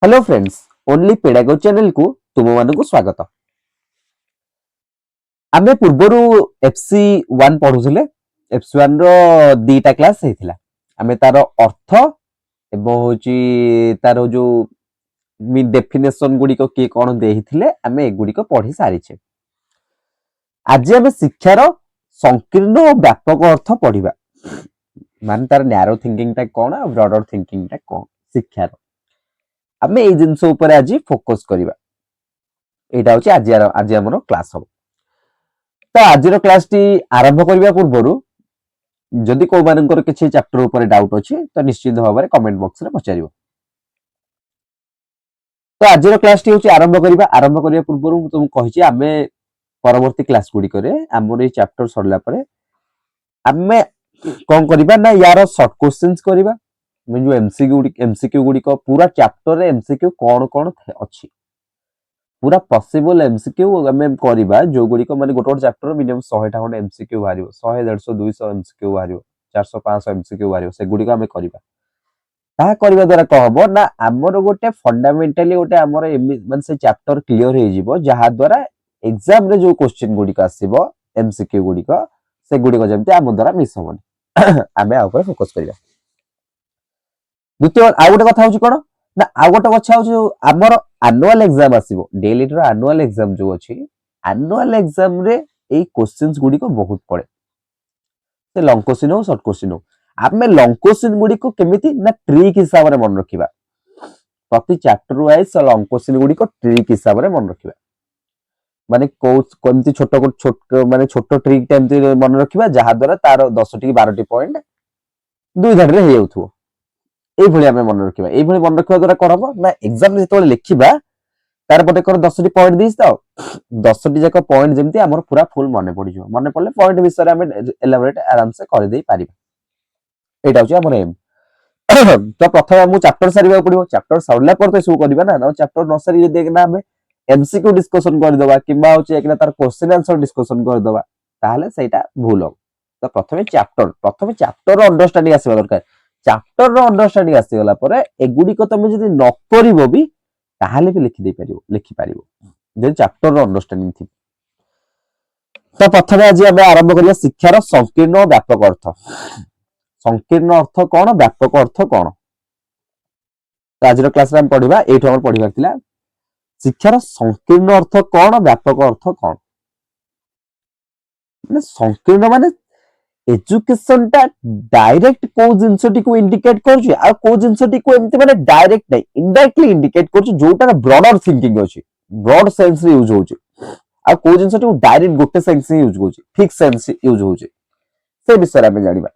Hello friends, only पेडागो channel को तुम मानक स्वागत। आमे पूर्वरु एफसी 1 पढुथिले। एफसी 1 रो दीटा क्लास हेतिला। आमे तार अर्थ एबो होची तार जो मी डेफिनेशन गुडी को के कोन देहिथिले आमे एगुडी को पढी सारिछे। आज आमे शिक्षार संकीर्ण और व्यापक अर्थ पढिबा। मान तार नैरो थिंकिंग ता कोन और ब्रॉडर थिंकिंग ता कोन शिक्षार। आमे ए जिंस ऊपर आज फोकस करिबा। एटा होची आज हमरो क्लास हो। तो आज क्लास टी आरंभ करबा पूर्वरु जदि को मानकर किछि चैप्टर ऊपर डाउट अछि तो निश्चित भाव में कमेंट बॉक्स रे पचारियो। तो आज क्लास टी होची आरंभ करबा पूर्वरु तुम कहिछि आमे परवर्ती क्लास गुडी करे हमर ए चैप्टर सरला परे आमे कोन करबा ना यार शॉर्ट क्वेश्चंस करबा। मैं जो एमसीक्यू गुडी को पूरा चैप्टर रे एमसीक्यू कोन कोन अछि पूरा पॉसिबल एमसीक्यू हमें करबा जो गुडी को माने गोटे चैप्टर मिनिमम 100 टा कोन एमसीक्यू भारियो 100 150 200 एमसीक्यू भारियो 400 500 एमसीक्यू भारियो से गुडी को हमें करबा। ता करबा द्वारा कहबो ना हमर गोटे फंडामेंटली गोटे हमर माने से चैप्टर क्लियर हे जिवो जहा द्वारा एग्जाम रे जो क्वेश्चन गुडी का आसीबो एमसीक्यू गुडी को से गुडी को जेमते हम द्वारा मिस होबो। हमें आ ऊपर फोकस करबा। द्वितीय आ गोटे कथा होची कोन ना आ गोटे कथा होची हमर एनुअल एग्जाम आसीबो डेली रो एनुअल एग्जाम जो अछि एनुअल एग्जाम रे ए क्वेश्चंस गुडी को बहुत पड़े से लॉन्ग क्वेश्चन हो शॉर्ट क्वेश्चन हो। आमे लॉन्ग क्वेश्चन गुडी को केमिति ना ट्रिक हिसाब रे मन रखिबा। प्रति चैप्टर वाइज लॉन्ग क्वेश्चन गुडी को ट्रिक हिसाब रे मन रखिबा। माने कोमति छोट माने छोट ट्रिक टेमति मन रखिबा जहा द्वारा तार 10 टी 12 टी पॉइंट दुई धाडी रे हे जाउथो। ए भली आमे मन रखिबा। ए भली मन रखिबा द्वारा करबो ना एग्जाम रे जेतोले लिखिबा तार पटे कर 10 टी पॉइंट दिस तो 10 टी जाक पॉइंट जेमति हमर पूरा फुल माने पड़ी जो माने पड़ले पॉइंट विषय रे हमें एलाबोरेट आराम से कर देई पारिबा। एटा होची हमर एम। तो प्रथम हम चैप्टर सारिबा पड़िबो। चैप्टर सारला पर तो सब करबा ना चैप्टर न सारी जदि ना हमें एमसीक्यू डिस्कशन कर देबा किबा होची एकना तार क्वेश्चन आंसर डिस्कशन कर देबा ताहले सेटा भूल हो। तो प्रथम चैप्टर रो अंडरस्टैंडिंग आसीबा दरकार। चैप्टर रो अंडरस्टैंडिंग आसी गला परे एगुडी को तमे जदि न करिवो भी ताहले भी लिखि दे परिबो लिखि परिबो जे चैप्टर रो अंडरस्टैंडिंग थी। तो प्रथम आज हम आरंभ करिया शिक्षार संकीर्ण और व्यापक अर्थ। संकीर्ण अर्थ कोन व्यापक अर्थ कोन तो आज क्लास रे हम पढिबा। एठो हम पढिबा थिला शिक्षार संकीर्ण अर्थ कोन व्यापक अर्थ कोन। माने संकीर्ण माने एजुकेशन टा डायरेक्ट को जिंसटी को इंडिकेट करछि आ को जिंसटी को एमति माने डायरेक्ट नै इनडायरेक्टली इंडिकेट करछि जोटा ब्रॉडर थिंकिंग अछि ब्रॉड सेंस रे यूज होछि आ को जिंसटी को डायरेक्ट गोटे सेंस रे यूज होछि फिक्स सेंस यूज होछि से विषय में जानिबा।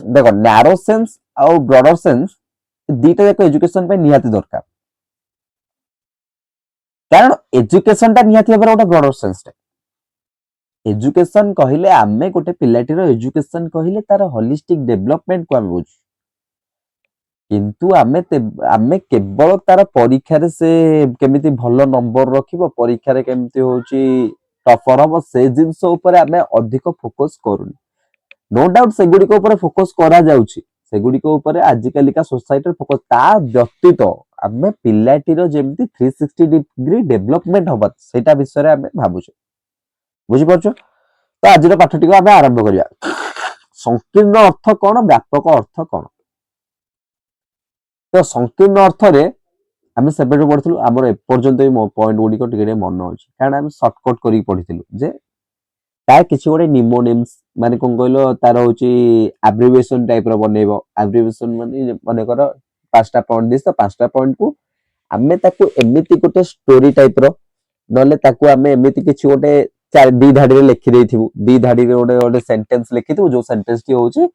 देखो नैरो सेंस आ ब्रॉडर सेंस दीटा जाक एजुकेशन पे निहाती दरकार कारण एजुकेशन टा निहाती हेबर गोटे ब्रॉडर सेंस टा। एजुकेशन कहिले आमे गोटे पिलाटीर एजुकेशन कहिले तार होलिस्टिक डेवलपमेंट को आमे बुझ किंतु आमे केवल तार परीक्षा रे से केमिति भलो नंबर रखिबो परीक्षा रे केमिति होची टफर हो से जिंस ऊपर आमे अधिक फोकस करूनी। नो डाउट से गुडी को ऊपर फोकस करा जाउची से गुडी को ऊपर आजिकल का सोसाइटी फोकस ता व्यक्तित्व आमे पिलाटीर जेमिति 360 डिग्री डेवलपमेंट होबा सेटा विषय रे आमे भाबुछु। बुझी पाछो। तो आज पाठटी को आमे आरंभ करिया। संकीर्ण अर्थ कोन व्यापक अर्थ कोन। तो संकीर्ण अर्थ रे आमे सेबेटो पढथलु हमर ए पर्यंत पॉइंट गुडी को टिके मन अछि कारण हम शॉर्टकट करी पढिथिलु जे ता किछि गोटे निमोनिम्स माने कोन कहलो तार होची एब्रिविएशन टाइप रो बनेबो। एब्रिविएशन माने माने कर पांचटा पॉइंट दिस तो पांचटा पॉइंट को आमे ताको एमिति गोटे स्टोरी टाइप रो नले ताको आमे एमिति किछि गोटे चार दी धाडी रे लिखि देथिबु दी धाडी रे गोटे सेंटेंस लिखिथिबु जो सेंटेंस टी होची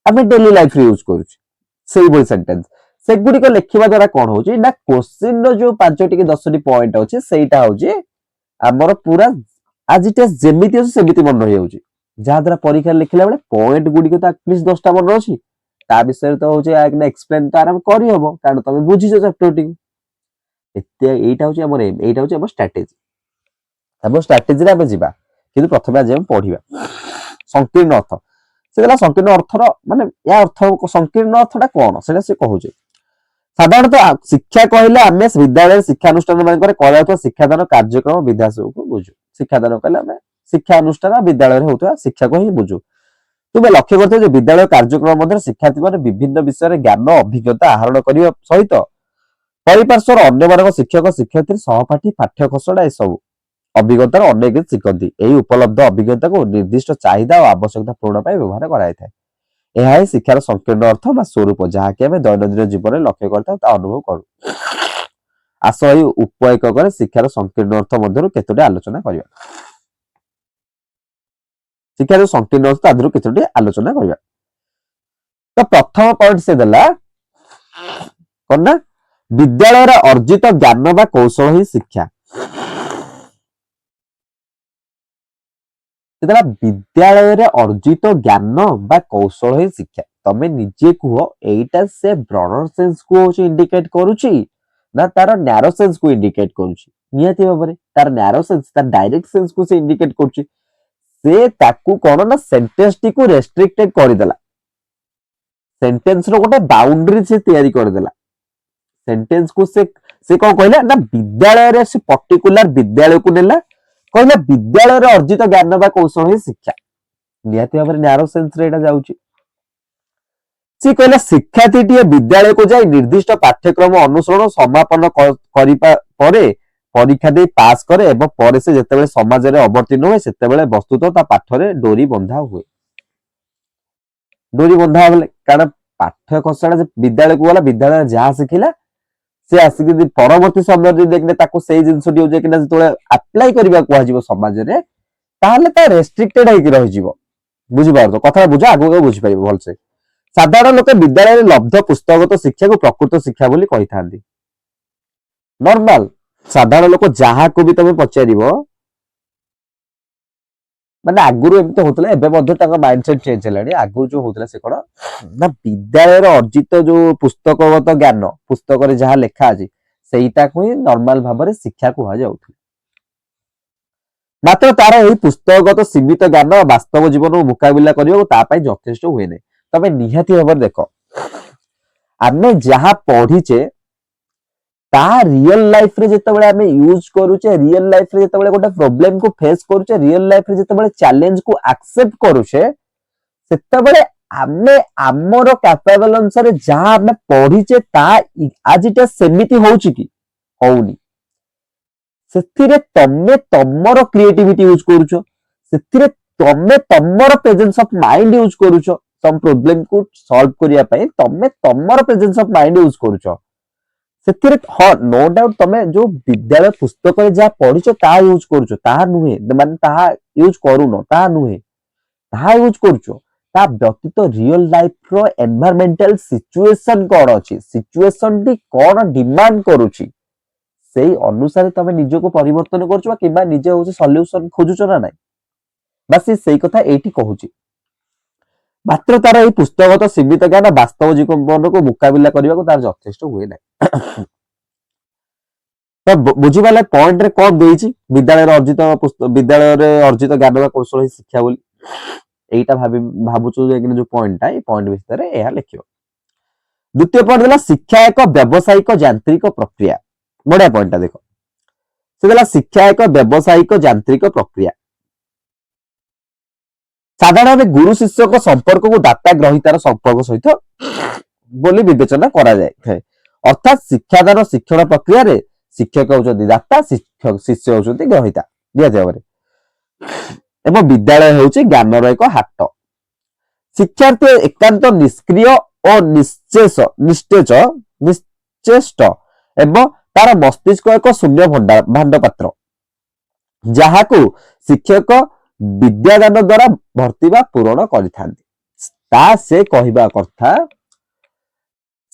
आमे डेली लाइफ रे यूज करूची सेही बोल सेंटेंस से गुडी को लिखिबा द्वारा कोन होची ना क्वेश्चन रो जो 5 टी के 10 टी पॉइंट होची सेटा होची हमर पूरा आज इट जेमिति होची सेमिति मन रहि होची जहा द्वारा परीक्षा लिखला बेले पॉइंट गुडी को तो एटलीस्ट 10 टा मन रहची ता विषय तो होची आकना एक्सप्लेन तो आराम करी हबो कारण तमे बुझिजो चैप्टर टी एते एटा होची हमर एम एटा होची हमर स्ट्रेटजी। हम स्ट्रेटजी रे हम जिबा किंतु प्रथमे आज हम पढिबा संकीर्ण अर्थ। से गला संकीर्ण अर्थ रो माने या अर्थ संकीर्ण अर्थटा कोन सेटा से कहूचे ସାଧାରଣତଃ ଶିକ୍ଷା କହିଲେ ଆମେ ବିଦ୍ୟାଳୟ ଶିକ୍ଷାନୁଷ୍ଠାନ ମାନଙ୍କରେ କରାଯାଉଥିବା ଶିକ୍ଷାଦାନ କାର୍ଯ୍ୟକ୍ରମ ବିଦ୍ୟାସକୁ ବୁଝୁ। ଶିକ୍ଷାଦାନ କହିଲେ ଆମେ ଶିକ୍ଷାନୁଷ୍ଠାନ ବିଦ୍ୟାଳୟରେ ହେଉଥିବା ଶିକ୍ଷାକୁ ହିଁ ବୁଝୁ। ତୁମେ ଲକ୍ଷ୍ୟ କରିଥିବ ଯେ ବିଦ୍ୟାଳୟ କାର୍ଯ୍ୟକ୍ରମ ମଧ୍ୟରେ ଶିକ୍ଷାର୍ଥୀମାନେ ବିଭିନ୍ନ ବିଷୟରେ ଜ୍ଞାନ ଅଭିଜ୍ଞତା ଆହରଣ କରିବା ସହିତ ପରିପାର୍ଶ୍ୱର ଅନ୍ୟମାନଙ୍କ ଶିକ୍ଷକ ଶିକ୍ଷୟିତ୍ରୀ ସହପାଠୀ ପାଠ୍ୟ ଖସଡ଼ା ଏସବୁ ଅଭିଜ୍ଞତାର ଅନେକ କିଛି ଶିଖନ୍ତି। ଏହି ଉପଲବ୍ଧ ଅଭିଜ୍ଞତାକୁ ନିର୍ଦ୍ଦିଷ୍ଟ ଚାହିଦା ଓ ଆବଶ୍ୟକତା ପୂରଣ ପାଇଁ ବ୍ୟବହାର କରାଯାଇଥାଏ। ଏହା ହିଁ ଶିକ୍ଷାର ସଂକୀର୍ଣ୍ଣ ଅର୍ଥ ବା ସ୍ୱରୂପ, ଯାହାକି ଆମେ ଦୈନନ୍ଦିନ ଜୀବନରେ ଲକ୍ଷ୍ୟ କରିଥାଉ ତା ଅନୁଭବ କରୁ। ଆସ ଏହି ଉପଏକକରେ ଶିକ୍ଷାର ସଂକୀର୍ଣ୍ଣ ଅର୍ଥ ମଧ୍ୟରୁ କେତୋଟି ଆଲୋଚନା କରିବା। ଶିକ୍ଷାର ସଂକୀର୍ଣ୍ଣ ଅର୍ଥ ତା ଦେହରୁ କେତୋଟି ଆଲୋଚନା କରିବା। ତ ପ୍ରଥମ ପଏଣ୍ଟ ସେ ଦେଲା କଣ ନା, ବିଦ୍ୟାଳୟରେ ଅର୍ଜିତ ଜ୍ଞାନ ବା କୌଶଳ ହିଁ ଶିକ୍ଷା। ବିଦ୍ୟାଳୟରେ ଅର୍ଜିତ ଜ୍ଞାନ ବା କୌଶଳ ହିଁ ଶିକ୍ଷା। ତମେ ନିଜେ କୁହ ଏଇଟା ସେ ବ୍ରଡର ସେନ୍ସ କୁ ହଉଛି ଇଣ୍ଡିକେଟ କରୁଛି ନା ତାର ନ୍ୟାରୋ ସେନ୍ସ କୁ ଇଣ୍ଡିକେଟ କରୁଛି? ନିହାତି ଭାବରେ ତାର ନ୍ୟାରୋ ସେନ୍ସ, ତାର ଡାଇରେକ୍ଟ ସେନ୍ସ କୁ ସେ ଇଣ୍ଡିକେଟ କରୁଛି। ସେ ତାକୁ କଣ ନା ସେଣ୍ଟେନ୍ସ ଟିକୁ ରେଷ୍ଟ୍ରିକ୍ଟେଡ କରିଦେଲା। ସେଣ୍ଟେନ୍ସ ର ଗୋଟେ ବାଉଣ୍ଡ୍ରି ସେ ତିଆରି କରିଦେଲା। ସେଣ୍ଟେନ୍ସ କୁ ସେ କଣ କହିଲା ନା, ବିଦ୍ୟାଳୟରେ ସେ ପର୍ଟିକୁଲାର ବିଦ୍ୟାଳୟକୁ ନେଲା, କହିଲା ବିଦ୍ୟାଳୟରେ ଅର୍ଜିତ ଜ୍ଞାନ ବା କୌଶଳ ହିଁ ଶିକ୍ଷା। ନିହାତି ଭାବରେ ନ୍ୟାରୋ ସେନ୍ସରେ ଏଇଟା ଯାଉଛି। ସେ କହିଲା ଶିକ୍ଷାର୍ଥୀଟିଏ ବିଦ୍ୟାଳୟକୁ ଯାଇ ନିର୍ଦ୍ଦିଷ୍ଟ ପାଠ୍ୟକ୍ରମ ଅନୁସରଣ ସମାପନ କରିବା ପରେ ପରୀକ୍ଷା ଦେଇ ପାସ୍ କରେ ଏବଂ ପରେ ସେ ଯେତେବେଳେ ସମାଜରେ ଅବତୀର୍ଣ୍ଣ ହୁଏ ସେତେବେଳେ ବସ୍ତୁତଃ ତା ପାଠରେ ଡୋରି ବନ୍ଧା ହୁଏ। ଡୋରି ବନ୍ଧା ହବ କାରଣ ପାଠ୍ୟ ଖସଡ଼ା ବିଦ୍ୟାଳୟକୁ ଗଲା, ବିଦ୍ୟାଳୟରେ ଯାହା ଶିଖିଲା ସେ ଆସିକି ପରବର୍ତ୍ତୀ ସମୟରେ ଦେଖିଲେ ତାକୁ ସେଇ ଜିନିଷଟି ଯାଇକିନା ଯେତେବେଳେ ଆପ୍ଲାଏ କରିବାକୁ କୁହାଯିବ ସମାଜରେ, ତାହେଲେ ତା ରେଷ୍ଟ୍ରିକ୍ଟେଡ ହେଇକି ରହିଯିବ। ବୁଝିପାରୁଛ କଥା, ବୁଝ ଆଗକୁ ବୁଝିପାରିବ ଭଲସେ। ସାଧାରଣ ଲୋକେ ବିଦ୍ୟାଳୟରେ ଲବ୍ଧ ପୁସ୍ତକଗତ ଶିକ୍ଷାକୁ ପ୍ରକୃତ ଶିକ୍ଷା ବୋଲି କହିଥାନ୍ତି। ନର୍ମାଲ ସାଧାରଣ ଲୋକ ଯାହାକୁ ବି ତମେ ପଚାରିବ, ମାନେ ଆଗରୁ ଏମିତି ହଉଥିଲା, ଏବେ ମଧ୍ୟ ତାଙ୍କ ମାଇଣ୍ଡ ସେଟ୍ ଚେଞ୍ଜ ହେଲାଣି। ଆଗରୁ ଯୋଉ ହଉଥିଲା ସେ କଣ ନା, ବିଦ୍ୟାଳୟର ଅର୍ଜିତ ଯୋଉ ପୁସ୍ତକଗତ ଜ୍ଞାନ, ପୁସ୍ତକରେ ଯାହା ଲେଖା ଅଛି ସେଇଟାକୁ ହିଁ ନର୍ମାଲ ଭାବରେ ଶିକ୍ଷା କୁହାଯାଉଥିଲା। ମାତ୍ର ତାର ଏହି ପୁସ୍ତକଗତ ସୀମିତ ଜ୍ଞାନ ବାସ୍ତବ ଜୀବନକୁ ମୁକାବିଲା କରିବାକୁ ତା ପାଇଁ ଯଥେଷ୍ଟ ହୁଏ ନାହିଁ। ତମେ ନିହାତି ଭାବରେ ଦେଖ, ଆମେ ଯାହା ପଢିଛେ ତାହା ରିଅଲ ଲାଇଫ ରେ ଯେତେବେଳେ ଆମେ ୟୁଜ କରୁଛେ, ରିଅଲ ଲାଇଫ ରେ ଯେତେବେଳେ ଗୋଟେ ପ୍ରୋବ୍ଲେମ କୁ ଫେସ କରୁଛେ, ରିଅଲ ଲାଇଫ ରେ ଯେତେବେଳେ ଚ୍ୟାଲେଞ୍ଜ କୁ ଆକ୍ସେପ୍ଟ କରୁଛେ, ସେତେବେଳେ ଆମେ ଆମର କ୍ୟାପାବଲ ଅନୁସାରେ ଯାହା ଆମେ ପଢିଛେ ତାହା ଆଜିଟା ସେମିତି ହଉଛି କି? ହଉନି। ସେଥିରେ ତମେ ତମର କ୍ରିଏଟିଭିଟି ୟୁଜ କରୁଛ, ସେଥିରେ ତମେ ତମର ପ୍ରେଜେନ୍ସ ଅଫ ମାଇଣ୍ଡ ୟୁଜ କରୁଛ। ସମ୍ ପ୍ରୋବ୍ଲେମ କୁ ସଲ୍ଭ କରିବା ପାଇଁ ତମେ ତମର ପ୍ରେଜେନ୍ସ ଅଫ ମାଇଣ୍ଡ ୟୁଜ କରୁଛ। ସେଥିରେ ହଁ ନୋ ଡାଉଟ ତମେ ଯୋଉ ବିଦ୍ୟାଳୟ ପୁସ୍ତକରେ ଯାହା ପଢିଛ ତାହା ୟୁଜ କରୁଛ, ତାହା ନୁହେଁ ମାନେ ତାହା ୟୁଜ କରୁନ, ତାହା ନୁହେଁ, ତାହା ୟୁଜ କରୁଛ। ତା ବ୍ୟତୀତ ରିଅଲ ଲାଇଫ ର ଏନଭାୟରମେଣ୍ଟାଲ ସିଚୁଏସନ କଣ ଅଛି, ସିଚୁଏସନ ଟି କଣ ଡିମାଣ୍ଡ କରୁଛି, ସେଇ ଅନୁସାରେ ତମେ ନିଜକୁ ପରିବର୍ତ୍ତନ କରୁଛ କିମ୍ବା ନିଜେ ହଉଛି ସଲ୍ୟୁସନ ଖୋଜୁଛ ନା ନାଇଁ। ବାସ ସେଇ କଥା ଏଇଠି କହୁଛି। ମାତ୍ର ତାର ଏହି ପୁସ୍ତକଗତ ସୀମିତ ଜ୍ଞାନ ବାସ୍ତବ ଜୀବନକୁ ମୁକାବିଲା କରିବାକୁ ତାର ଯଥେଷ୍ଟ ହୁଏ ନାହିଁ। ତ ବୁଝିପାରିଲେ ପଏଣ୍ଟ ରେ କଣ ଦେଇଛି, ବିଦ୍ୟାଳୟରେ ଅର୍ଜିତ ଜ୍ଞାନ ବା କୌଶଳ ହିଁ ଶିକ୍ଷା ବୋଲି। এইটা ভাবুଛୁ ଯୋଉ ପଏଣ୍ଟଟା, এই ପଏଣ୍ଟ ଭିତରେ ଏହା ଲେଖିବ। ଦ୍ୱିତୀୟ ପଏଣ୍ଟ ଦେଲା ଶିକ୍ଷା ଏକ ବ୍ୟବସାୟିକ ଯାନ୍ତ୍ରିକ ପ୍ରକ୍ରିୟା। ବଢିଆ ପଏଣ୍ଟଟା ଦେଖ, ସେ ଦେଲା ଶିକ୍ଷା ଏକ ବ୍ୟବସାୟିକ ଯାନ୍ତ୍ରିକ ପ୍ରକ୍ରିୟା। ସାଧାରଣରେ ଗୁରୁ ଶିଷ୍ୟଙ୍କ ସମ୍ପର୍କକୁ ଦାତା ଗ୍ରହିତାର ସମ୍ପର୍କ ସହିତ ବୋଲି ବିବେଚନା କରାଯାଇଥାଏ। ଅର୍ଥାତ ଶିକ୍ଷାଦାନ ଶିକ୍ଷଣ ପ୍ରକ୍ରିୟାରେ ଶିକ୍ଷକ ହେଉଛନ୍ତି ଦାତା, ଶିଷ୍ୟ ହେଉଛନ୍ତି ଗ୍ରହିତା ନିହାତି ଭାବରେ, ଏବଂ ବିଦ୍ୟାଳୟ ହେଉଛି ଜ୍ଞାନର ଏକ ହାଟ। ଶିକ୍ଷାର୍ଥୀ ଏକାନ୍ତ ନିଷ୍କ୍ରିୟ ଓ ନିଶ୍ଚେଷ୍ଟ ଏବଂ ତାର ମସ୍ତିଷ୍କ ଏକ ଶୂନ୍ୟ ଭାଣ୍ଡ ପାତ୍ର, ଯାହାକୁ ଶିକ୍ଷକ ବିଦ୍ୟାଦାନ ଦ୍ୱାରା ଭର୍ତ୍ତି ବା ପୂରଣ କରିଥାନ୍ତି। ତା ସେ କହିବା କଥା,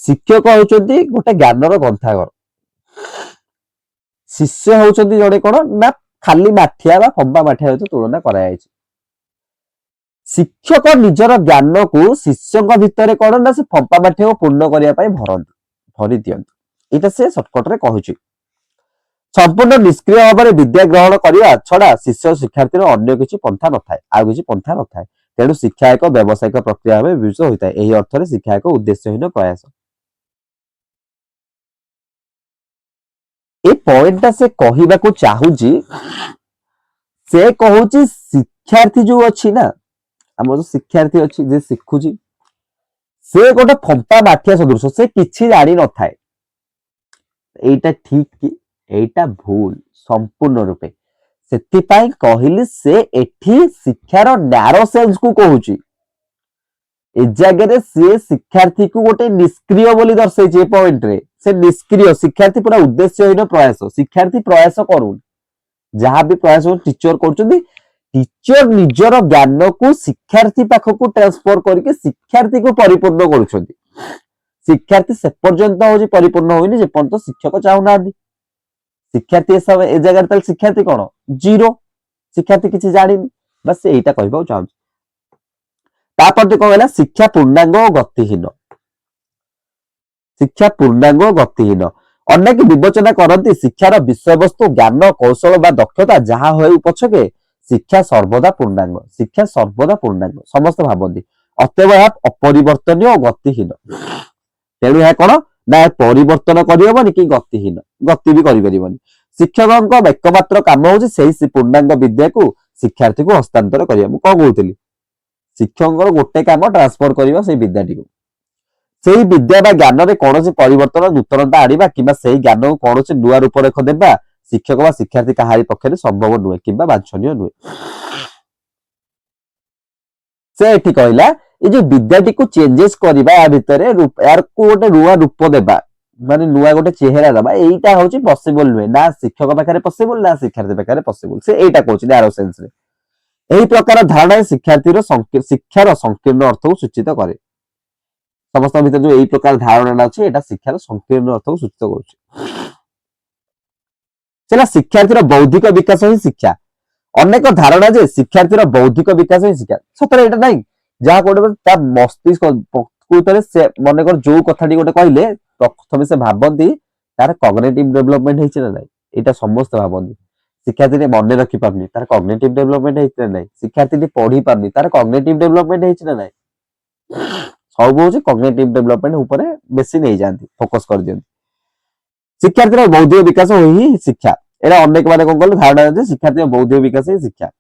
ଶିକ୍ଷକ ହେଉଛନ୍ତି ଗୋଟେ ଜ୍ଞାନର ଗ୍ରନ୍ଥାଗାର, ଶିଷ୍ୟ ହେଉଛନ୍ତି ଜଣେ କଣ ନା ଖାଲି ମାଠିଆ ବା ଫମ୍ପା ମାଠିଆ ସହିତ ତୁଳନା କରାଯାଇଛି। ଶିକ୍ଷକ ନିଜର ଜ୍ଞାନକୁ ଶିଷ୍ୟଙ୍କ ଭିତରେ କଣ ନା ସେ ଫମ୍ପା ମାଠିଆକୁ ପୂର୍ଣ୍ଣ କରିବା ପାଇଁ ଭରି ଦିଅନ୍ତି। ଏଇଟା ସେ ସର୍ଟକଟରେ କହୁଛି। ସମ୍ପୂର୍ଣ୍ଣ ନିଷ୍କ୍ରିୟ ଭାବରେ ବିଦ୍ୟା ଗ୍ରହଣ କରିବା ଛଡା ଶିଷ୍ୟ ଶିକ୍ଷାର୍ଥୀର ଅନ୍ୟ କିଛି ପନ୍ଥା ନଥାଏ, ଆଉ କିଛି ପନ୍ଥା ନଥାଏ। ତେଣୁ ଶିକ୍ଷା ଏକ ବ୍ୟବସାୟିକ ପ୍ରକ୍ରିୟା ଭାବେ ବିବେଚିତ ହୋଇଥାଏ। ଏହି ଅର୍ଥରେ ଶିକ୍ଷା ଏକ ଉଦ୍ଦେଶ୍ୟହୀନ ପ୍ରୟାସ। ए पॉइंट से कहवाकू चाहूची से कहूची शिक्षार्थी जो अच्छी ना आम जो शिक्षार्थी अच्छी जे शिखुची से गोटे फंपा माठिया सदृश से किछि जानी न थाए एटा ठीक कि एटा भूल संपूर्ण रूपे सेथिपाई कहली से एठी शिक्षार नैरो सेंस को कहूची ए जगह से शिक्षार्थी को गोटे निष्क्रिय बोली दर्शाई पॉइंट रे से निष्क्रिय शिक्षार्थी पूरा उद्देश्यहीन प्रयास शिक्षार्थी प्रयास करूँ जहाँ भी प्रयास टीचर कर टीचर निजर ज्ञान को शिक्षार्थी पाखक ट्रांसफर करके शिक्षार्थी को परिपूर्ण कर शिक्षार्थी से पर्यंत हूँ परिपूर्ण होनी जेपर्यंत शिक्षक चाहूना शिक्षार्थी सब ए जगह शिक्षार्थी कौन जीरो शिक्षार्थी किसी जानी बस यहीटा कहना चाहूँ तापर कौन है शिक्षा पूर्णांग और गतिहीन शिक्षा पूर्णांग और गतिहीन अनेक विवेचना करती शिक्षार विषय वस्तु ज्ञान कौशल बा दक्षता जहाँ हो पछके शिक्षा सर्वदा पूर्णांग समस्त भावती अतएव अपरिवर्तनीय और गतिहीन तेणु यह कौन ना परिवर्तन करहबनी कि गतिहीन गति भी करें शिक्षक एकमात्र कम हूँ पूर्णांग विद्या को शिक्षार्थी को हस्तांतर करवा कौन कहूली शिक्षक गोटे कम ट्रांसफर करवा से विद्याटी को से विद्या बा ज्ञान में कौन परिवर्तन नूतनता आनिबा कि ज्ञान को कौन नुआ रूपरेख देवा शिक्षक व शिक्षार्थी कहारी पक्षे संभव नुहे कि वांछनीय नुहे से एठी कहला ये जो विद्याटी को चेंजेस करबा या भितर यार को गोटे नुआ रूप देबा माने नुआ गोटे चेहरा देबा एटा होची पॉसिबल नुहे ना शिक्षक पाखरे पॉसिबल ना शिक्षार्थी पाखरे पॉसिबल से एटा कहूची नैरो सेंस रे एही प्रकार धारणा शिक्षार्थीर शिक्षार संकीर्ण अर्थ को सूचित करे समस्त भीतर जो यही प्रकार धारणा अच्छे एटा शिक्षार संकीर्ण अर्थ को सूचित कर शिक्षार्थीर बौद्धिक विकास ही शिक्षा अनेक धारणा जे शिक्षार्थीर बौद्धिक विकास ही शिक्षा सतरे एटा नहीं जहाँ गोटे मस्तिष्क प्रकृत से मन कर जो कथा गोटे कहले प्रथम से भावती तार कॉग्निटिव डेवलपमेंट होइछ ना नहीं एटा समस्त भावती शिक्षार्थी मन रखी पारनी तार कॉग्निटिव डेवलपमेंट होइछ ना नहीं शिक्षार्थी पढ़ी पारनी तार कॉग्निटिव डेवलपमेंट होइछ ना नहीं सब हूँ कॉग्निटिव डेवलपमेंट ऊपर बेसी नहीं जाती फोकस कर दियंती शिक्षार्थी बौद्धिक विकास ही शिक्षा एरा अनेक माने कौन कहले धारणा शिक्षार्थी बौद्धिक विकास ही शिक्षा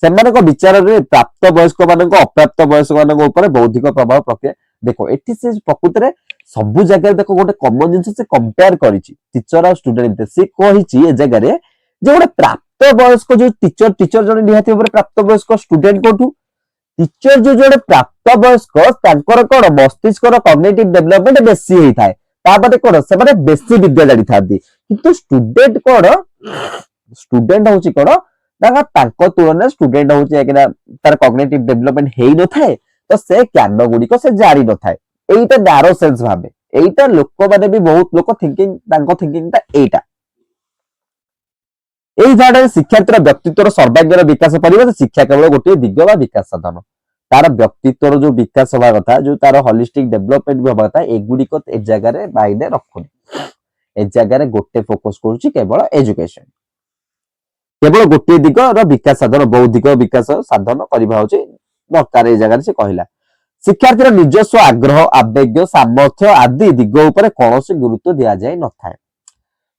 से विचार में प्राप्त वयस्क मान अप्राप्त वयस्क मान बौद्धिक प्रभाव प्रक्रिया देखो एठी से प्रकृत में सबू जगह देखो गोटे कॉमन जिनस से कंपेयर करिछि टीचर और स्टूडेंट से कहिछि ए जगह रे जे गोटे प्राप्त वयस्क जो टीचर जने निहाती ऊपर प्राप्त वयस्क स्टूडेंट कोठू टीचर जो जोड़े प्राप्त वयस्क तांकर कोन मस्तिष्कर कॉग्निटिव डेवलपमेंट बेसी होई थाए तापरे कोन से माने बेसी विद्या जानि थांती किंतु स्टूडेंट कोन स्टूडेंट होची कोन ना तांको तुलना स्टूडेंट होची कि ना तार कॉग्निटिव डेवलपमेंट हेई न थाए तो से ज्ञान गुडी को से जारी न थाए एटा नैरो सेंस भाबे एटा लोक माने भी बहुत लोक थिंकिंग तांको थिंकिंग ता एटा एही धारणा शिक्षार्थीर व्यक्तित्वर सर्वांगीण विकास परिवेश शिक्षा केवल गोटे दिग बा विकास साधन तार व्यक्तित्वर जो विकास हवा कथा जो तार होलिस्टिक डेवलपमेंट भी हवा कथा एगुडी को ए जगह रे माइंड रखुनी ए जगह रे गोटे फोकस करूची केवल एजुकेशन केवल गोटे दिग रो विकास साधन बौद्धिक विकास साधन करबा होची दरकार ए जगह रे से कहला शिक्षार्थीर निजस्व आग्रह आवेग सामर्थ्य आदि दिग ऊपर कोनोसी गुरुत्व दिया जाय न थाए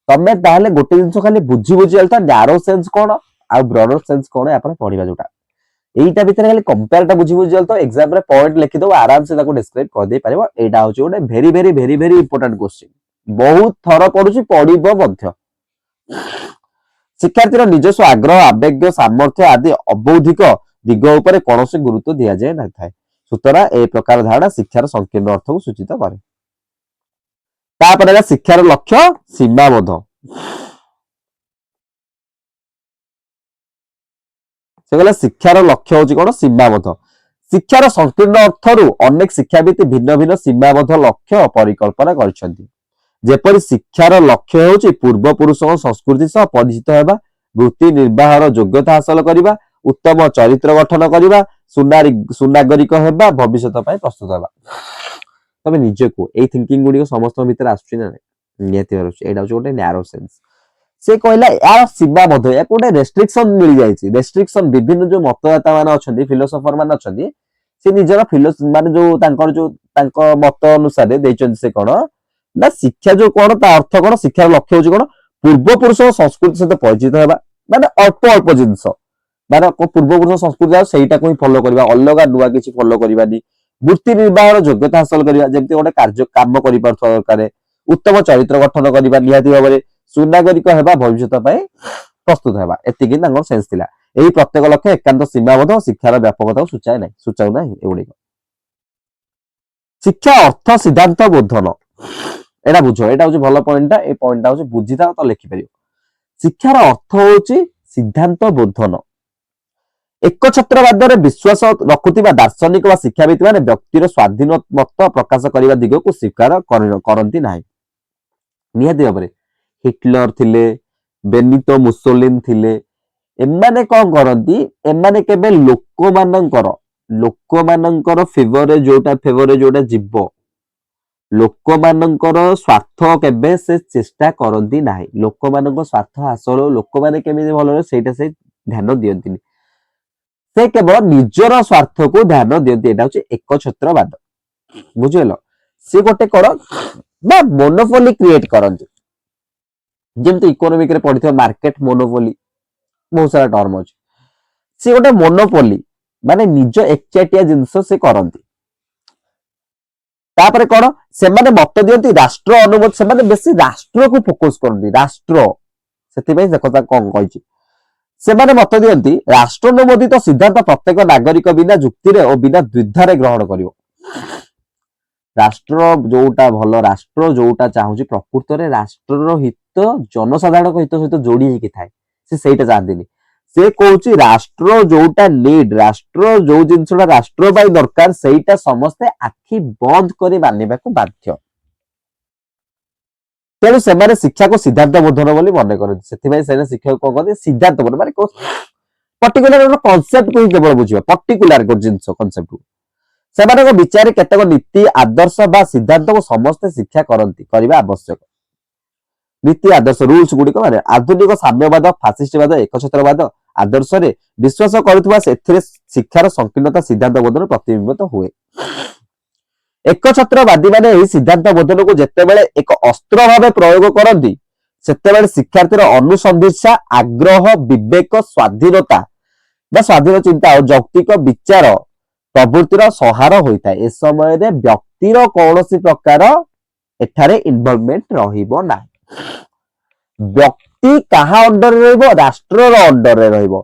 तमे ताहले गोटे जिंस खाली बुझी बुझी आलता नैरो सेंस कोन आ ब्रॉडर सेंस कोन आपण पढिबा जोटा एटा भीतर खाली कंपेयरटा बुझी बुझी आलता एग्जाम रे पॉइंट लिखि दो आराम से ताको डिस्क्राइब कर दे पारिबो एटा होची गोटे very very very very important question बहुत थर पडुची पढिबो मध्य शिक्षार्थीर निजस्व आग्रह आवेग सामर्थ्य आदि अबौद्धिक दिग ऊपर कोनोसी गुरुत्व दिया जाय न थाए सुतरा ए प्रकार धारणा शिक्षार संकीर्ण अर्थ को सूचित करे तापर शिक्षार लक्ष्य सीमाबद्ध से गला शिक्षार लक्ष्य होची कोन सीमाबद्ध शिक्षार संकीर्ण अर्थरु अनेक शिक्षाविद भिन्न भिन्न सीमाबद्ध लक्ष्य परिकल्पना करछन्ती जेपरि शिक्षार लक्ष्य होची पूर्व पुरुषों संस्कृति सह परिचित हेबा वृत्ति निर्वाहर योग्यता हासिल करिबा उत्तम चरित्र गठन करिबा सुनागरिक हेबा भविष्य पय प्रस्तुत हेबा तबे निजे को ए थिंकिंग गुडी को समस्त भीतर आछी ना नियति होछि एडा गोटे नैरो सेंस से कहला यार सीमाबद्ध या गोटे रेस्ट्रिक्शन मिल जायछि रेस्ट्रिक्शन विभिन्न जो मतदाता मान अछंती फिलोसोफर मान अछंती से निजर माने जो तांकर मत अनुसार देचंती से कोन ना शिक्षा जो कोन ता अर्थ कोन शिक्षार लक्ष्य होछि कोन ପୂର୍ବପୁରୁଷ ସଂସ୍କୃତି ସହିତ ପରିଚିତ ହେବା, ମାନେ ଅଳ୍ପ ଅଳ୍ପ ଜିନିଷ, ମାନେ ପୂର୍ବପୁରୁଷ ସଂସ୍କୃତି ଆଉ ସେଇଟାକୁ ହିଁ ଫଲୋ କରିବା, ଅଲଗା ନୂଆ କିଛି ଫଲୋ କରିବାନି। ବୃତ୍ତି ନିର୍ବାହର ଯୋଗ୍ୟତା ହାସଲ କରିବା, ଯେମିତି ଗୋଟେ କାର୍ଯ୍ୟ କାମ କରିପାରୁଥିବା ଦରକାର। ଉତ୍ତମ ଚରିତ୍ର ଗଠନ କରିବା ନିହାତି ଭାବରେ। ସୁନାଗରିକ ହେବା, ଭବିଷ୍ୟତ ପାଇଁ ପ୍ରସ୍ତୁତ ହେବା, ଏତିକି ତାଙ୍କର ସେନ୍ସ ଥିଲା। ଏହି ପ୍ରତ୍ୟେକ ଲକ୍ଷ୍ୟ ଏକାନ୍ତ ସୀମାବଦ୍ଧ ଶିକ୍ଷାର ବ୍ୟାପକତାକୁ ସୂଚାଉ ନାହିଁ ଏଗୁଡିକ। ଶିକ୍ଷା ଅର୍ଥ ସିଦ୍ଧାନ୍ତ ବୋଧନ, ଏଇଟା ବୁଝ, ଏଇଟା ହଉଛି ଭଲ ପଏଣ୍ଟଟା। ଏଇ ପଏଣ୍ଟଟା ହଉଛି ବୁଝିଥାଅ ତ ଲେଖିପାରିବ। ଶିକ୍ଷାର ଅର୍ଥ ହଉଛି ସିଦ୍ଧାନ୍ତ ବୋଧନ। ଏକଛତ୍ରବାଦରେ ବିଶ୍ୱାସ ରଖୁଥିବା ଦାର୍ଶନିକ ବା ଶିକ୍ଷାବିତ ମାନେ ବ୍ୟକ୍ତିର ସ୍ୱାଧୀନ ମତ ପ୍ରକାଶ କରିବା ଦିଗକୁ ସ୍ୱୀକାର କରନ୍ତି ନାହିଁ। ନିହାତି ଭାବରେ ହିଟଲର ଥିଲେ, ବେନିଟୋ ମୁସୋଲିନ ଥିଲେ, ଏମାନେ କଣ କରନ୍ତି, ଏମାନେ କେବେ ଲୋକମାନଙ୍କର ଫେଭରରେ ଯୋଉଟା ଯିବ, ଲୋକମାନଙ୍କର ସ୍ୱାର୍ଥ କେବେ ସେ ଚେଷ୍ଟା କରନ୍ତି ନାହିଁ। ଲୋକମାନଙ୍କ ସ୍ୱାର୍ଥ ହାସଲ, ଲୋକମାନେ କେମିତି ଭଲ ରହିବେ ସେଇଟା ସେ ଧ୍ୟାନ ଦିଅନ୍ତିନି। ସେ କେବଳ ନିଜର ସ୍ୱାର୍ଥକୁ ଧ୍ୟାନ ଦିଅନ୍ତି। ଏଇଟା ହଉଛି ଏକଛତ୍ରବାଦ, ବୁଝିଗଲ। ସେ ଗୋଟେ କଣ ନା ମୋନୋପୋଲି କ୍ରିଏଟ କରନ୍ତି, ଯେମିତି ଇକୋନୋମିକରେ ପଢିଥିବା ମାର୍କେଟ ମୋନୋପୋଲି, ବହୁତ ସାରା ଟର୍ମ ଅଛି। ସେ ଗୋଟେ ମୋନୋପୋଲି ମାନେ ନିଜ ଏକଚାଟିଆ ଜିନିଷ ସେ କରନ୍ତି। ତାପରେ କଣ, ସେମାନେ ମତ ଦିଅନ୍ତି ରାଷ୍ଟ୍ର ଅନୁମତି, ସେମାନେ ବେଶୀ ରାଷ୍ଟ୍ରକୁ ଫୋକସ କରନ୍ତି, ରାଷ୍ଟ୍ର। ସେଥିପାଇଁ ଦେଖ ତା କଣ କହିଛି, ସେମାନେ ମତ ଦିଅନ୍ତି ରାଷ୍ଟ୍ର ଅନୁମୋଦିତ ସିଦ୍ଧାନ୍ତ ପ୍ରତ୍ୟେକ ନାଗରିକ ବିନା ଯୁକ୍ତିରେ ଓ ବିନା ଦ୍ୱିଧାରେ ଗ୍ରହଣ କରିବ। ରାଷ୍ଟ୍ର ଯୋଉଟା ଭଲ, ରାଷ୍ଟ୍ର ଯୋଉଟା ଚାହୁଁଛି, ପ୍ରକୃତରେ ରାଷ୍ଟ୍ରର ହିତ ଜନସାଧାରଣଙ୍କ ହିତ ସହିତ ଯୋଡି ହେଇକି ଥାଏ, ସେ ସେଇଟା ଚାହାନ୍ତିନି। ସେ କହୁଛି ରାଷ୍ଟ୍ର ଯୋଉଟା ନିଡ, ରାଷ୍ଟ୍ର ଯୋଉ ଜିନିଷଟା ରାଷ୍ଟ୍ର ପାଇଁ ଦରକାର, ସେଇଟା ସମସ୍ତେ ଆଖି ବନ୍ଦ କରି ମାନିବାକୁ ବାଧ୍ୟ। ତେଣୁ ସେମାନେ ଶିକ୍ଷାକୁ ସିଦ୍ଧାନ୍ତ ବୋଧନ ବୋଲି ମନେ କରନ୍ତି। ସେଥିପାଇଁ ସେମାନେ ଶିକ୍ଷାକୁ କଣ କହନ୍ତି, ସିଦ୍ଧାନ୍ତ ବୋଧନ, ମାନେ ପର୍ଟିକୁଲାର ଗୋଟେ କନସେପ୍ଟକୁ ହିଁ କେବଳ ବୁଝିବା, ପର୍ଟିକୁଲାର ଗୋଟେ ଜିନିଷ କନସେପ୍ଟକୁ। ସେମାନଙ୍କ ବିଚାରରେ କେତେକ ନୀତି ଆଦର୍ଶ ବା ସିଦ୍ଧାନ୍ତକୁ ସମସ୍ତେ ଶିକ୍ଷା କରିବା ଆବଶ୍ୟକ। ନୀତି ଆଦର୍ଶ ରୁଲ୍ସ ଗୁଡିକ ମାନେ ଆଧୁନିକ ସାମ୍ୟବାଦ, ଫାସିଷ୍ଟବାଦ, ଏକଛତ୍ରବାଦ ଆଦର୍ଶରେ ବିଶ୍ୱାସ କରୁଥିବା, ସେଥିରେ ଶିକ୍ଷାର ସଂକୀର୍ଣ୍ଣତା ସିଦ୍ଧାନ୍ତ ବୋଧନ ପ୍ରତିବିମ୍ବିତ ହୁଏ। ଏକଛତ୍ରବାଦୀ ମାନେ ଏହି ସିଦ୍ଧାନ୍ତ ବୋଧନକୁ ଯେତେବେଳେ ଏକ ଅସ୍ତ୍ର ଭାବେ ପ୍ରୟୋଗ କରନ୍ତି, ସେତେବେଳେ ଶିକ୍ଷାର୍ଥୀର ଅନୁସନ୍ଧିତ୍ସା, ଆଗ୍ରହ, ବିବେକ, ସ୍ୱାଧୀନତା ବା ସ୍ୱାଧୀନ ଚିନ୍ତା ଓ ଯୌକ୍ତିକ ବିଚାର ପ୍ରବୃତ୍ତିର ସଂହାର ହୋଇଥାଏ। ଏ ସମୟରେ ବ୍ୟକ୍ତିର କୌଣସି ପ୍ରକାର ଏଠାରେ ଇନଭଲଭମେଣ୍ଟ ରହିବ ନାହିଁ। ବ୍ୟକ୍ତି କାହା ଅଣ୍ଡରରେ ରହିବ, ରାଷ୍ଟ୍ରର ଅଣ୍ଡରରେ ରହିବ।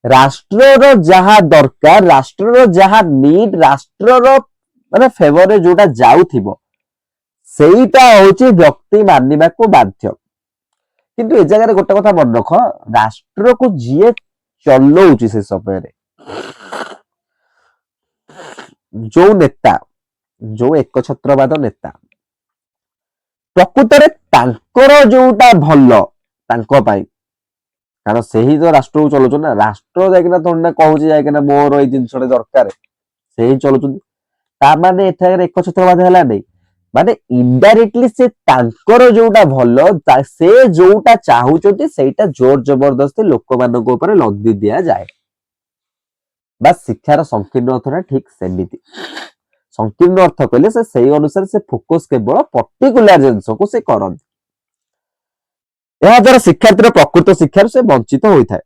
ରାଷ୍ଟ୍ରର ଯାହା ଦରକାର, ରାଷ୍ଟ୍ରର ଯାହା ନିଡ, ରାଷ୍ଟ୍ରର ମାନେ ଫେଭରରେ ଯୋଉଟା ଯାଉଥିବ, ସେଇଟା ହଉଛି ବ୍ୟକ୍ତି ମାନିବାକୁ ବାଧ୍ୟ। କିନ୍ତୁ ଏ ଜାଗାରେ ଗୋଟେ କଥା ମନେ ରଖ, ରାଷ୍ଟ୍ରକୁ ଯିଏ ଚଲଉଛି ସେ ସମୟରେ, ଯୋଉ ନେତା, ଯୋଉ ଏକଛତ୍ରବାଦ ନେତା, ପ୍ରକୃତରେ ତାଙ୍କର ଯୋଉଟା ଭଲ ତାଙ୍କ ପାଇଁ, କାରଣ ସେହି ତ ରାଷ୍ଟ୍ରକୁ ଚଲାଉଛନ୍ତି ନା। ରାଷ୍ଟ୍ର ଯାଇକିନା ଥୋଡି ନା କହୁଛି ଯାଇକିନା ମୋର ଏଇ ଜିନିଷଟା ଦରକାର, ସେହି ଚଲାଉଛନ୍ତି। ତାମାନେ ଏଠାରେ ଏକଛତ୍ରବାଦ ହେଲାନି, ମାନେ ଇନଡାଇରେକ୍ଟଲି ସେ ତାଙ୍କର ଯୋଉଟା ଭଲ, ସେ ଯୋଉଟା ଚାହୁଁଛନ୍ତି ସେଇଟା ଜୋର ଜବରଦସ୍ତି ଲୋକମାନଙ୍କ ଉପରେ ଲଦି ଦିଆଯାଏ। ବାସ୍ ଶିକ୍ଷାର ସଂକୀର୍ଣ୍ଣ ଅର୍ଥଟା ଠିକ ସେମିତି। ସଂକୀର୍ଣ୍ଣ ଅର୍ଥ କହିଲେ ସେ ସେଇ ଅନୁସାରେ ସେ ଫୋକସ କେବଳ ପର୍ଟିକୁଲାର ଜିନିଷକୁ ସେ କରନ୍ତି। ଏହା ଦ୍ୱାରା ଶିକ୍ଷାର୍ଥୀର ପ୍ରକୃତ ଶିକ୍ଷାରୁ ସେ ବଞ୍ଚିତ ହୋଇଥାଏ।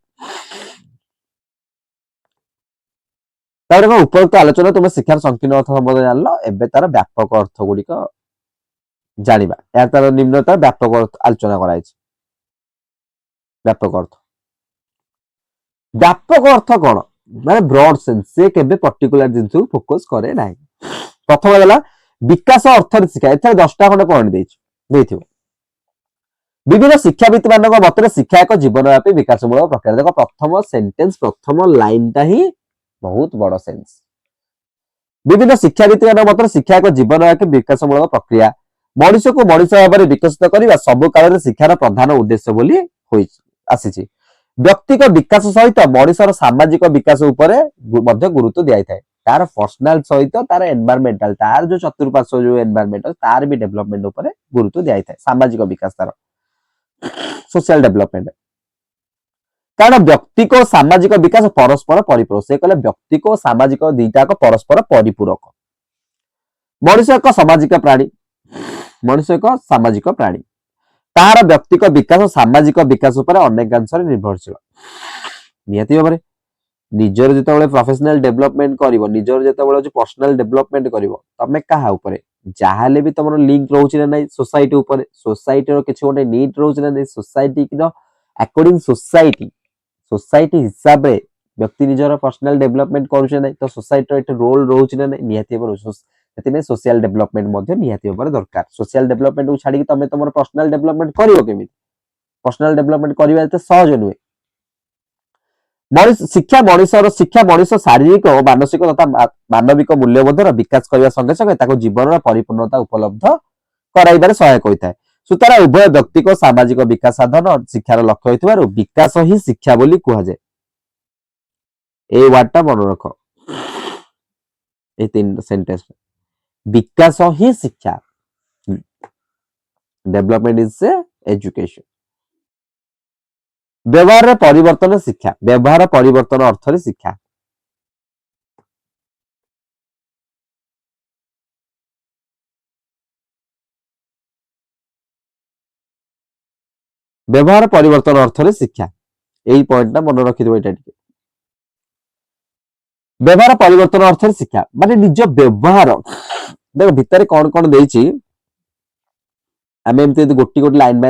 ତାପରେ କଣ, ଉପରୋକ୍ତ ଆଲୋଚନା ତୁମେ ଶିକ୍ଷାର ସଂକୀର୍ଣ୍ଣ ଅର୍ଥ ସମ୍ବନ୍ଧରେ ଜାଣିଲ, ଏବେ ତାର ବ୍ୟାପକ ଅର୍ଥ ଗୁଡିକ ଜାଣିବା। ଏହା ତାର ନିମ୍ନତର ବ୍ୟାପକ ଅର୍ଥ ଆଲୋଚନା କରାଯାଇଛି। ବ୍ୟାପକ ଅର୍ଥ, ବ୍ୟାପକ ଅର୍ଥ କଣ, ମାନେ ବ୍ରଡ ସେନ୍ସ, ସେ କେବେ ପର୍ଟିକୁଲାର ଜିନିଷକୁ ଫୋକସ କରେ ନାହିଁ। ପ୍ରଥମ ହେଲା ବିକାଶ ଅର୍ଥରେ ଶିକ୍ଷା। ଏଠାରେ 10ଟା ଖଣ୍ଡେ ପଏଣ୍ଟ ଦେଇଥିବ। ବିଭିନ୍ନ ଶିକ୍ଷାବିତ ମାନଙ୍କ ମତରେ ଶିକ୍ଷା ଏକ ଜୀବନବ୍ୟାପୀ ବିକାଶମୂଳକ ପ୍ରକ୍ରିୟା। ଦେଖ ପ୍ରଥମ ସେଣ୍ଟେନ୍ସ, ପ୍ରଥମ ଲାଇନଟା ହିଁ ବହୁତ ବଡ ସେନ୍ସ। ବିଭିନ୍ନ ଶିକ୍ଷାବିତ ମାନଙ୍କ ମତରେ ଶିକ୍ଷା ଏକ ଜୀବନବ୍ୟାପୀ ବିକାଶମୂଳକ ପ୍ରକ୍ରିୟା। ମଣିଷକୁ ମଣିଷ ଭାବରେ ବିକଶିତ କରିବା ସବୁ କାଳରେ ଶିକ୍ଷାର ପ୍ରଧାନ ଉଦ୍ଦେଶ୍ୟ ବୋଲି ଆସିଛି। ବ୍ୟକ୍ତିଙ୍କ ବିକାଶ ସହିତ ମଣିଷର ସାମାଜିକ ବିକାଶ ଉପରେ ମଧ୍ୟ ଗୁରୁତ୍ୱ ଦିଆଯାଇଥାଏ। ତାର ପର୍ସନାଲ ସହିତ ତାର ଏନଭାରମେଣ୍ଟାଲ, ତାର ଯୋଉ ଚତୁର୍ପାର୍ଶ୍ୱ ଯୋଉ ଏନଭାରମେଣ୍ଟ, ତାର ବି ଡେଭଲପମେଣ୍ଟ ଉପରେ ଗୁରୁତ୍ୱ ଦିଆଯାଇଥାଏ। ସାମାଜିକ ବିକାଶ, ତାର ସୋସିଆଲ ଡେଭଲପମେଣ୍ଟ। କାରଣ ବ୍ୟକ୍ତିକ ଓ ସାମାଜିକ ବିକାଶ ପରସ୍ପର ପରିପୂରକ। ସେ କହିଲେ ବ୍ୟକ୍ତିକ ଓ ସାମାଜିକ ଦିଟାକ ପରସ୍ପର ପରିପୂରକ। ମଣିଷ ଏକ ସାମାଜିକ ପ୍ରାଣୀ, ତାହାର ବ୍ୟକ୍ତିକ ବିକାଶ ସାମାଜିକ ବିକାଶ ଉପରେ ଅନେକାଂଶରେ ନିର୍ଭରଶୀଳ। ନିହାତି ଭାବରେ ନିଜର ଯେତେବେଳେ ପ୍ରଫେସନାଲ ଡେଭଲପମେଣ୍ଟ କରିବ, ନିଜର ଯେତେବେଳେ ହଉଛି ପର୍ସନାଲ ଡେଭଲପମେଣ୍ଟ କରିବ, ତମେ କାହା ଉପରେ ଯାହାହେଲେ ବି ତମର ଲିଙ୍କ ରହୁଛି ନା ନାହିଁ ସୋସାଇଟି ଉପରେ। ସୋସାଇଟିର କିଛି ଗୋଟେ ନିଡ୍ ରହୁଛି ନା ନାହିଁ, ସୋସାଇଟିର ଆକର୍ଡିଂ सोसाइटी हिसाब रे व्यक्ति निजर पर्सनल डेवलपमेंट करूछे नै, तो सोसाइटी एट रोल रहउछ ना नै, निहाती भाबे सेतिमे सोशल डेवलपमेंट मध्ये निहाती भाबे दरकार। सोशल डेवलपमेंट को छाडी तमे तमर पर्सनल डेवलपमेंट करियो केमिति? पर्सनल डेवलपमेंट करिवा एते सहज नुहे। शिक्षा मनुष्य शारीरिक और मानसिक तथा मानविक मूल्यबोधर विकास करने संगे संगे ताको जीवन परिपूर्णता उपलब्ध कराइबार सहायक होता है। सुतरा उभय व्यक्ति को सामाजिक विकास साधन शिक्षार लक्ष्य होइथिबारु विकास ही शिक्षा बोली कुहा जाय। ए वार्डटा मन रख, ए तीन सेंटेंस विकास ही शिक्षा, डेवलपमेंट इज एजुकेशन। व्यवहार परिवर्तन शिक्षा, व्यवहार परिवर्तन अर्थ रे शिक्षा। व्यवहार परिवर्तन अर्थ रे शिक्षा, यही पॉइंट ना मन रखि देबो। एटा व्यवहार परिवर्तन अर्थ रे शिक्षा माने निज व्यवहार देखो भितर कौन कौन देइछि, आमे एमते गोटी गोटी लाइन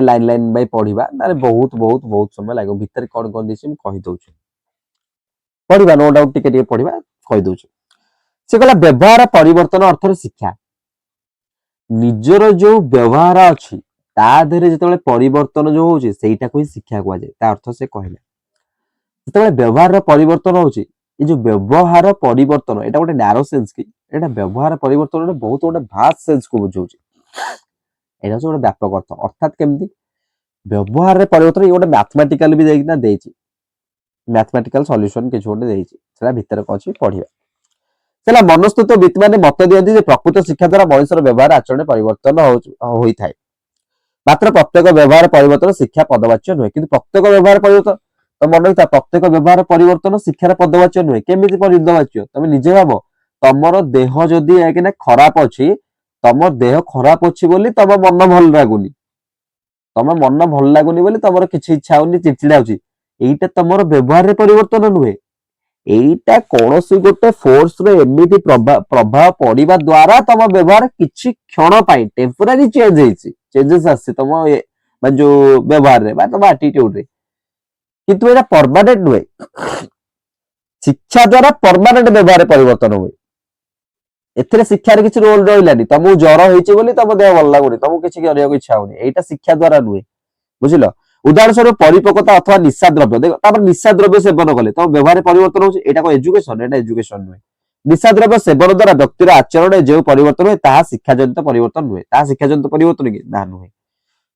बाय पढिबा माने बहुत बहुत बहुत समय लागो। भितर कौन कौन देइछि म कहि दउछु, पढिबा नो डाउट टिके पढिबा कहि दउछु। से कहला व्यवहार परिवर्तन अर्थ रे शिक्षा, निजर जो व्यवहार अछि ता देहरे जेतेबेले परिवर्तन जो होउछि सेइटा को ही शिक्षा कुआ जाय। ता अर्थ से कहले जेतेबेले व्यवहार परिवर्तन होउछि, ये जो व्यवहार परिवर्तन एटा गोटे नैरो सेंस की, एटा व्यवहार परिवर्तन बहुत गोटे भास्ट सेंस को बुझाउछि। एटा गोटे व्यापक अर्थ, अर्थात केमती व्यवहार परिवर्तन ये गोटे मैथमेटिकल भी देइना देइछि, मैथमेटिकल सॉल्यूशन के छोटे देइछि, सेला भीतर को अछि पढिबा। सेला मनस्तत्व विद माने मत दियंती जे प्रकृत शिक्षा द्वारा मनुष्यर व्यवहार आचरण परिवर्तन होई थाए। मात्र प्रत्येक व्यवहार परिवर्तन शिक्षा पदवाच्य नुहे, किंतु प्रत्येक व्यवहार परिवर्तन तो मन रखिता, प्रत्येक व्यवहार परिवर्तन शिक्षार पदवाच्य नुहे। केमिति पदवाच्य तमे निजे भाबो, तमरो देह जदी एकिना खराब अछि, तम देह खराब अछि बोली तम मन भल लागुनी, तम मन भल लागुनी बोली तमरो किछि इच्छा होनी, चिड़चिड़ा होछि, एइटा तमरो व्यवहार रे परिवर्तन नुहे। एइटा कोनोसी गोटे फोर्स रे एमिति प्रभाव पड़िबा द्वारा तम व्यवहार किछि क्षण पाई टेम्पररी चेंज हेछि, चेंजेस आसी तम माने जो व्यवहार रे बा तम एटीट्यूड रे, किंतु एटा परमानेंट नुहे। शिक्षा द्वारा परमानेंट व्यवहार परिवर्तन हुए। एथिरे शिक्षार किछि रोल रहिलानी, तमु जर हेछि बोली तम देह भल लागुनी, तमु किछि करिया को इच्छा होनी, एइटा शिक्षा द्वारा नुहे। बुझिलो? उदाहरण स्वरूप परिपक्वता अथवा निशा द्रव्य, देखो तापर निशा द्रव्य सेवन कले तम व्यवहार परिवर्तन होछि, एटा को एजुकेशन, एटा एजुकेशन नुहे। निशा द्रव्य सेवन द्वारा व्यक्तिर आचरण जे परिवर्तन हुए ताहा शिक्षा जनित परिवर्तन नुहे। ताहा शिक्षा जनित परिवर्तन कि ना नुहे,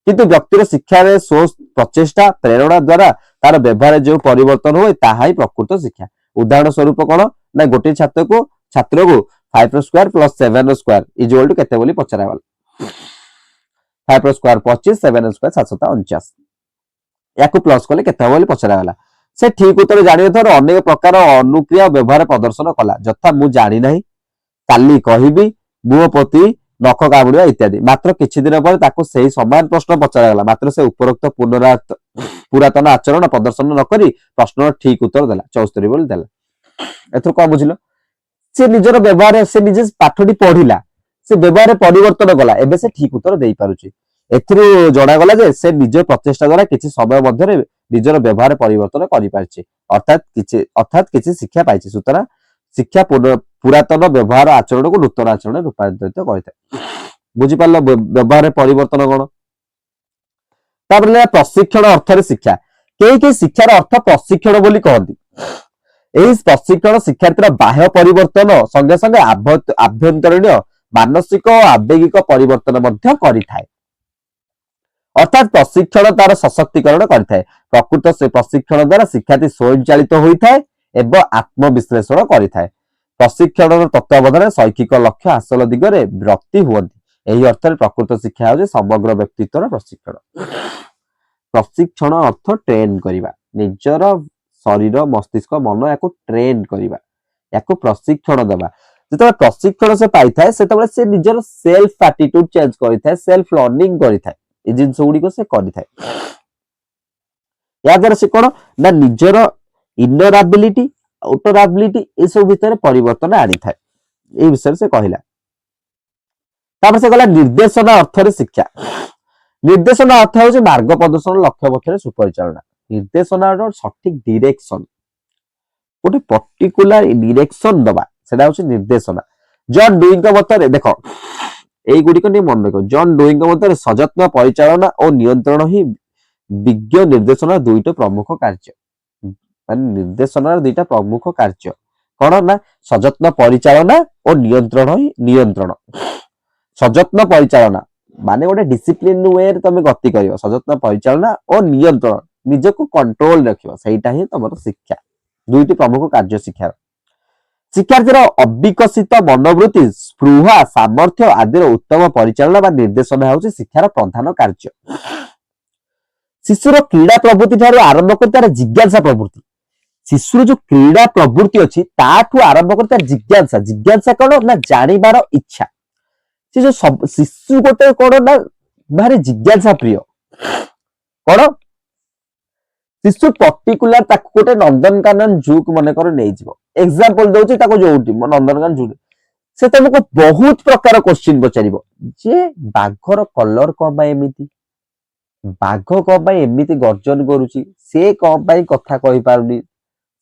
किंतु व्यक्तिर शिक्षा रे सोच प्रचेष्टा प्रेरणा द्वारा तार व्यवहार जो परिवर्तन हुए ताहा ही प्रकृत शिक्षा। उदाहरण स्वरूप कोन ना गोटे छात्र को 5 square plus 7 square equal to केते बोली पचरा गला। 5 स्क्वायर 25, 7 स्क्वायर 749, याकू प्लस कले केते बोली पचरा गला। से ठीक उत्तर जानि थर अनेक प्रकार अनुक्रिया व्यवहार प्रदर्शन कला, जथा मु जानि नाही, काली कहिबी, मुहपति, नख कामुड़िया इत्यादि। मात्र किछि दिन पर ताको सही समान प्रश्न पचरा गला, मात्र से उपरोक्त पुरातन आचरण प्रदर्शन न करी प्रश्न ठीक उत्तर देला, 74 बोली देला। एथर को बुझिलो, से निजर व्यवहार से निजे पाठटी पढिला, से व्यवहार परिवर्तन कला, एबे से ठीक उत्तर देई पारुची। एथिरु जणा गला जे से निज प्रचेष्टा द्वारा किछि समय मध्ये निजर व्यवहार परिवर्तन करि पारछि, अर्थात किछि शिक्षा पाइछि। सुतरा शिक्षा पुरातन व्यवहार आचरण को नूतन आचरण रूपांतरित करथाय। बुझि पारलो व्यवहार परिवर्तन कोन? तापर प्रशिक्षण अर्थ रे शिक्षा, के शिक्षार अर्थ प्रशिक्षण बोली कहନ୍ତି। एही प्रशिक्षण शिक्षार्थीर बाह्य परिवर्तन संगे संगे आभ्यंतरीण मानसिक और आवेगिक परिवर्तन मध्य करिथाय। अर्थात प्रशिक्षण तार सशक्तिकरण करिथाय। प्रकृत से प्रशिक्षण द्वारा शिक्षार्थी स्वयंचालित होइथाय एवं आत्मविश्लेषण करिथाय। प्रशिक्षण तत्वावधान शैक्षिक लक्ष्य हासिल दिगरे व्यक्ति हुअନ୍ତି। एही अर्थ प्रकृत शिक्षा होजे समग्र व्यक्तित्वर प्रशिक्षण। प्रशिक्षण अर्थ ट्रेन करिबा, निजर शरीर मस्तिष्क मन याको ट्रेन करिबा, याको प्रशिक्षण देबा। जेतबे प्रशिक्षण से पाई थाए सेतबे से निजर सेल्फ एटीट्यूड चेंज करिथाय, सेल्फ लर्निंग करिथाय। ए जिनस गुड़िक से करिथाए या द्वारा से कौन ना निजर इनर एबिलिटी आउटर एबिलिटी ए सब भितर परिवर्तन आनी थाए ए विषय से कहला तापर से गला निर्देशना अर्थ रे शिक्षा निर्देशना अर्थ हो मार्ग प्रदर्शन लक्ष्य पथरे सुपरिचालना निर्देशना सठिक डायरेक्शन गोटे पर्टिकुलर डायरेक्शन दबा सेटा हो निर्देशना जॉन डुइंग मତରେ ଦେଖ ଏଇ ଗୁଡିକ ଟିକେ ମନେ ରଖ ଜନ୍ ଡୁଇଙ୍କ ମତରେ ସଯତ୍ନ ପରିଚାଳନା ଓ ନିୟନ୍ତ୍ରଣ ହିଁ ବିଜ୍ଞ ନିର୍ଦ୍ଦେଶନା ଦୁଇଟା ପ୍ରମୁଖ କାର୍ଯ୍ୟ ମାନେ ନିର୍ଦ୍ଦେଶନାର ଦୁଇଟା ପ୍ରମୁଖ କାର୍ଯ୍ୟ କଣ ନା ସଯତ୍ନ ପରିଚାଳନା ଓ ନିୟନ୍ତ୍ରଣ ସଯତ୍ନ ପରିଚାଳନା ମାନେ ଗୋଟେ ଡିସିପ୍ଲିନ ୱେରେ ତମେ ଗତି କରିବ ସଯତ୍ନ ପରିଚାଳନା ଓ ନିୟନ୍ତ୍ରଣ ନିଜକୁ କଣ୍ଟ୍ରୋଲ ରଖିବ ସେଇଟା ହିଁ ତମର ଶିକ୍ଷା ଦୁଇଟି ପ୍ରମୁଖ କାର୍ଯ୍ୟ ଶିକ୍ଷାର शिक्षार्थी अविकसित मनोवृत्ति स्पृहा सामर्थ्य आदि उत्तम परिचालना निर्देशना हूँ शिक्षार प्रधान कार्य शिशुर क्रीड़ा प्रवृत्ति ठार आरंभ कर तार जिज्ञासा प्रवृत्ति शिशुर जो क्रीड़ा प्रवृत्ति अच्छी आरंभ कर तार जिज्ञासा जिज्ञासा कौन ना जानिबार इच्छा से जो शिशु गोटे कौन ना भारी जिज्ञासा प्रिय कौन शिशु पर्टिकुलर गोटे नंदनकानन जू को मन कर एग्जांपल दउची ताको जोउटी नंदनकानन जू से तुमको बहुत प्रकार क्वेश्चन पचारिबो जे बाघर कलर को बाय एमिति बाघ को बाय एमिति गर्जन करूची से को बाय कथा कहि पारुनी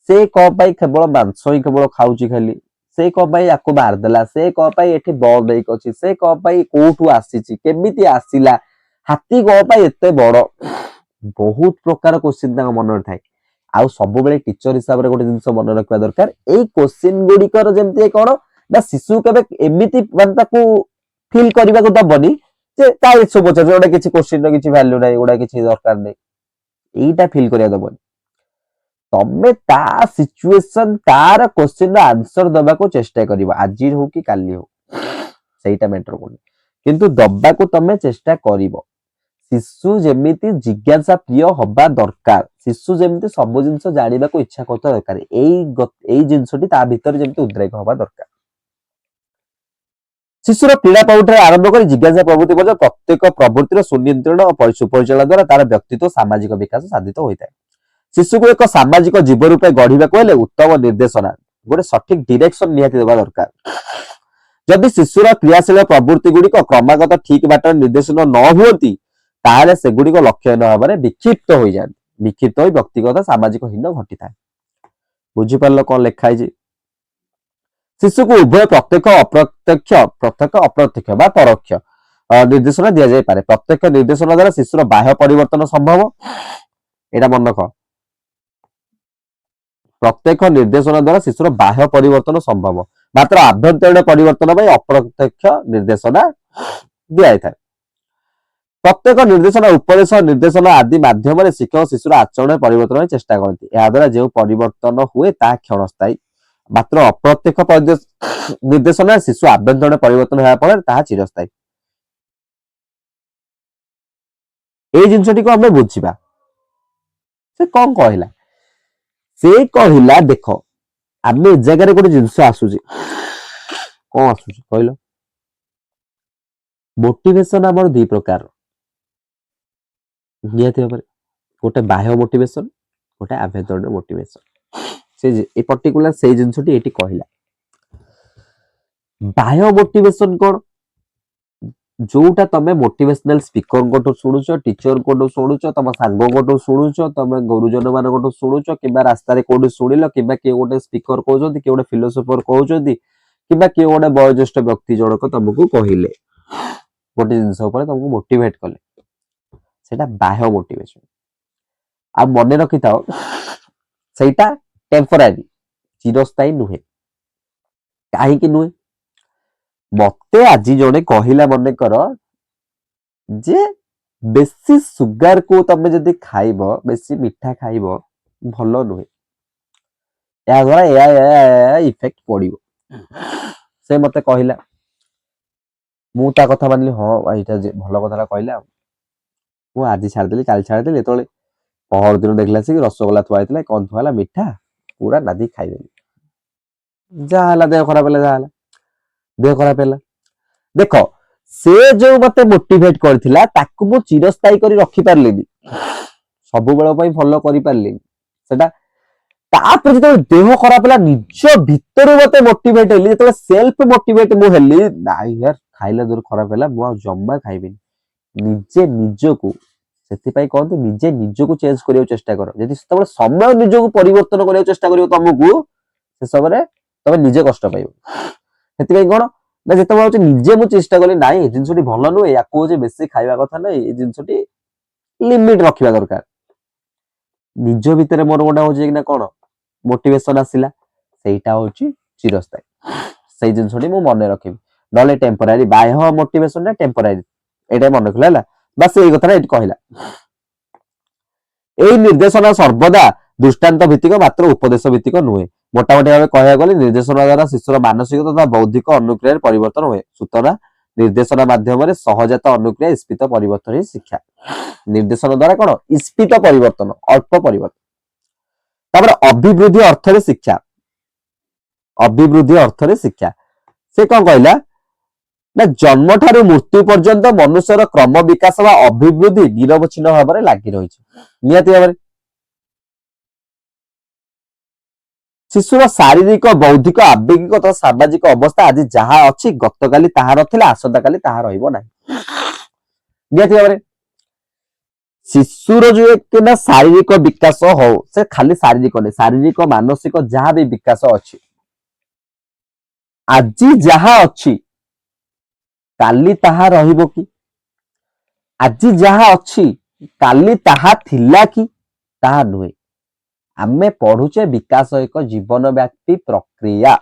से को बाय केवल मांस ही केवल खाउची खाली से को बाय याको मार देला से को बाय एठी बॉल देक अछि से को बाय कोठू आसीची केमिति आसीला हाथी को बाय एते बड़ बहुत प्रकार क्वेश्चन ताको मन थाए आउ सब बेले टीचर हिसाब रे गोटे जिंस मन रखवा दरकार एई क्वेश्चन गुडिकर जेमति कोन ना शिशु केबे एमिति मान ताको फील करबा को दबनी जे ता इच्छा पछे जोडा किछि क्वेश्चन रो किछि वैल्यू नै ओडा किछि दरकार नै एईटा फील करिया दबनी तमे ता सिचुएशन तार क्वेश्चन रो आंसर दबा को चेष्टा करिवो आजी हो कि काली हो सेईटा मैटर कोनी किंतु दबा को तमे चेष्टा करिवो शिशु जेमिति जिज्ञासा प्रिय हबा दरकार शिशु जेमिति सब जिंस जानिबा को इच्छा करता दरकार एई जिंसटी ता भीतर जेमिति उद्रेक हबा दरकार शिशुर क्रीड़ा प्रवृत्ति आरंभ कर जिज्ञासा प्रवृत्ति पर्यंत प्रत्येक प्रवृत्तिर सुनियंत्रण और सुपरिचालन द्वारा तार व्यक्तित्व सामाजिक विकास साधित होता है शिशु को एक सामाजिक जीव रूपे गढ़ा हेले उत्तम निर्देशना गोटे सठिक डायरेक्शन निहाती देवा दरकार जदि शिशुर क्रियाशील प्रवृत्ति गुड़िक क्रमागत ठीक बाटर निर्देशन न हुअती ताहले सेगुड़ी को लक्ष्यहीन भाव विक्षिप्त हो जाती विक्षिप्त हो व्यक्तिगत सामाजिक हीन घटी था बुझीपार कौन लिखाई शिशु को उभय प्रत्यक्ष अप्रत्यक्ष परोक्ष निर्देशना दि जाए प्रत्यक्ष निर्देशना द्वारा शिशुर बाह्य परिवर्तन संभव एटा मन रख प्रत्यक्ष निर्देशना द्वारा शिशुर बाह्य परिवर्तन संभव मात्र आभ्यंतरीण परिवर्तन अप्रत्यक्ष निर्देशना दि जाए प्रत्येक निर्देशना उपदेश निर्देशना आदि माध्यम शिक्षक शिशुर आचरण परिवर्तन चेष्टा करती याद्वारा जो परिवर्तन हुए ता क्षणस्थायी मात्र अप्रत्यक्ष निर्देशना शिशु आभ्यंतरीण परिवर्तन होगा फल ता चिरस्थायी ए जिनसटी को हमें बुझा से कौन कहला से कहला देख आम ए जगह गोटे जिनस आसूची कौन आसूची कहल मोटिवेशन आमर दुई प्रकार निहती भाव गोटे बाह्य मोटिवेशन गोटे आभ्यंतरीण मोटिवेशन से ए पर्टिकुलर से जिनसटी एटी कहला बाह्य मोटिवेशन कौन जोटा तमे मोटिवेशनल स्पीकर गोटो शुणुच टीचर गोटो शुणुच तम सांग गोटो शुणुच तमे गुरुजन मान गोटो शुणुच किबा रास्ता रे कोडी शुणिल किबा के गोटे स्पीकर कहउछंती के गोटे फिलोसोफर कहउछंती किबा के गोटे वयोज्येष्ठ व्यक्ति जनक तुमको कहिले गोटे जिंस ऊपर तुमको मोटिवेट कले सेटा बाह्य मोटिवेशन आ मने रखि थाओ सेटा टेम्पररी चिरस्थायी नुहे काहे कि नुहे मते आज जड़े कहला मन कर जे बेसी सुगार को तमे जदि खाइब बेसी मिठा खाइब भल नुहे या द्वारा या इफेक्ट पड़िबो से मते कहला मु ता कथा मानली हां एटा भल कथा कहला मु आज छाड़देली काल छाड़देली तळे पहर दिन देखला से रसगोल्ला थुआइतला कोन थुआला मिठा पूरा नादी खाइदेली जा हला देह खराब हला जा हला देह खराब है देख से जो मते मोटिवेट करथिला ताकू मु चिरस्थायी करी रखी पारलिनी सब बेଳ ପାଇଁ फॉलो करि पारलिनी सेटा तापर जो देह खराब होला निज भितर मते मोटिवेट हेली तो सेल्फ मोटिवेट मु हेली नाइ यार खाइला दूर खराब होला मु जम्मा खाइबिनी निजे निजको सेति पई कहते निजे निजको चेंज करियो चेष्टा करो यदि तबे समय निजको परिवर्तन करियो चेष्टा करियो तुमको से सबरे तबे निजे कष्ट पाइबो सेति पई कोन ना जेते होचे निजे मु चेष्टा कली नाइ ए जिंसटी भलो नु याको जे बेसी खाइबा कथा नै ए जिंसटी लिमिट रखिबा दरकार निज भितरे मोर गोटा होचे कि ना कोन मोटिवेशन आसिला सेटा होची चिरस्थायी सेई जिंसटी मु मने रखिबी नले टेम्पररी बाह्य मोटिवेशन ना टेम्पररी एटा मन रखला हला बस एई कथा एटी कहला एई निर्देशना सर्वदा दृष्टांत भित्तिक मात्र उपदेश भित्तिक नुहे मोटामोटी भाव कहया गले निर्देशना द्वारा शिशुर मानसिक तथा बौद्धिक अनुक्रिया परिवर्तन हुए सूचना निर्देशना माध्यम सहजात अनुक्रिया स्फीत परिवर्तन ही शिक्षा निर्देशन द्वारा कौन स्फीत परिवर्तन अल्प परिवर्तन तापर अभिवृद्धि अर्थ शिक्षा अभिवृद्धि अर्थ शिक्षा से कौन कहला ना जन्म ठारू मृत्यु पर्यंत मनुष्यर क्रम विकास व अभिवृद्धि निरवच्छिन्न भाव में लागि रही निहाती भाव शिशुर शारीरिक बौद्धिक आवेगिक तथा सामाजिक अवस्था आज जहाँ अच्छी गतकाली ताहा नथिला आसंता काली ताहा रहिबो नाही निहाती भाव शिशुर जो एक ना शारीरिक विकास हो से खाली शारीरिक नहीं शारीरिक मानसिक जहाँ भी विकास अच्छी आज जहाँ अच्छी काली ताहा रहिबो कि आज जहाँ अच्छी काली ताहा थिला कि ताहा नुहे आमे पढ़ुचे विकास एक जीवन व्यापी प्रक्रिया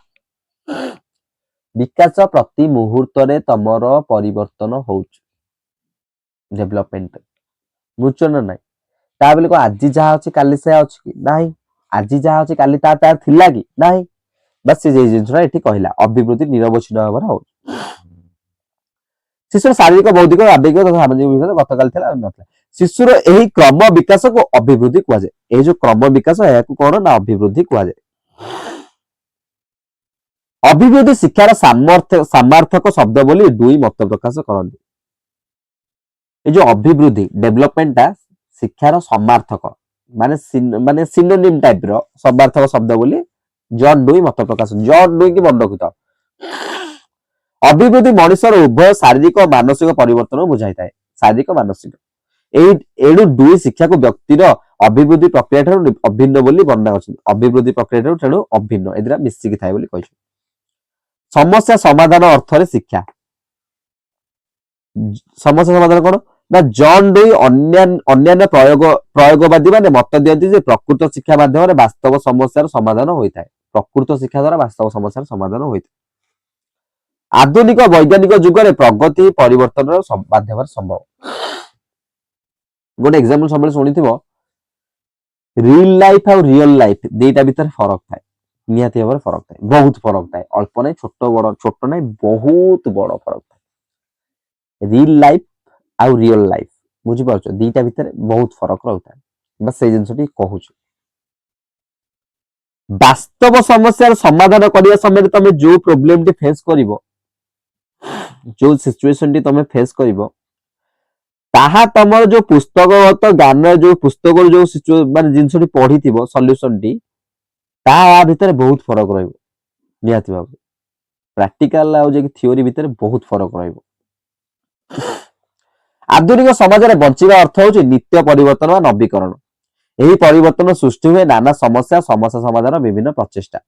विकास प्रति मुहूर्त रे तमर परिवर्तन होउछ डेवलपमेंट बुझन नाही ता बेले को आज जहाँ अच्छी काली से अच्छी कि नाही आज जहाँ अच्छी काली ता थिला कि नाही बस से जिनसरा एठी कहला अभिवृद्धि निरवच्छिन्न भाव हो शिशुर शारीरिक बौद्धिक आवेगिक तथा सामाजिक विकास गतकाल थिला नथला शिशुर एही क्रम विकास को अभिवृद्धि कुआ जाए ए जो क्रम विकास है को कोन ना अभिवृद्धि कुआ जाए अभिवृद्धि शिक्षार सामर्थक शब्द बोली दुई मत प्रकाश करନ୍ତି ए जो अभिवृद्धि डेवलपमेंटटा शिक्षार समार्थक माने सिनोनिम टाइप रो समार्थक शब्द बोली जॉन डुई मत प्रकाश जॉन डुई की मन रखिता अभिवृद्धि मनुष्यर उभय शारीरिक और मानसिक परिवर्तन बुझाई थाए शारीरिक मानसिक एडु दुई शिक्षा को व्यक्तिर अभिवृद्धि प्रक्रिया ठाରୁ अभिन्न बोली वर्णना अछि अभिवृद्धि प्रक्रिया ठाରୁ अभिन्न एदिरा मिसिक थाए बोली कहै समस्या समाधान अर्थ रे शिक्षा समस्या समाधान कोन ना जॉन डुई अन्य प्रयोगवादी माने मत दियंती जे प्रकृत शिक्षा माध्यम रे वास्तव समस्यार समाधान होई थाए प्रकृत शिक्षा द्वारा वास्तव समस्यार समाधान होई थाए आधुनिक वैज्ञानिक युग रे प्रगति परिवर्तन माध्यम संभव गोटे एग्जांपल सब सुनिथिबो रियल लाइफ और रियल लाइफ देटा भीतर फरक थाए निहाती भाव फरक थाए बहुत फरक थाए अल्प नहीं छोट नहीं बहुत बड़ फरक थाए रियल लाइफ और रियल लाइफ बुझी पाछो दीटा भीतर बहुत फरक रहता है बस से जिंसटी कहूछु वास्तव समस्या समाधान करिया समय तमे जो प्रॉब्लम टी फेस करिवो जो सिचुएशन टी तमे फेस करिवो ताहा तमर जो पुस्तकगत ज्ञान जो पुस्तक जो माने जिंसटी पढिथिबो सॉल्यूशन टी ता भीतर बहुत फरक रहइबो निहाती भाव प्रैक्टिकल आ जे थ्योरी भीतर बहुत फरक रहइबो आधुनिक समाज रे बंचिबा अर्थ होची नित्य परिवर्तन व नवीकरण एही परिवर्तन सृष्टि हुए नाना समस्या समाधान विभिन्न प्रचेष्टा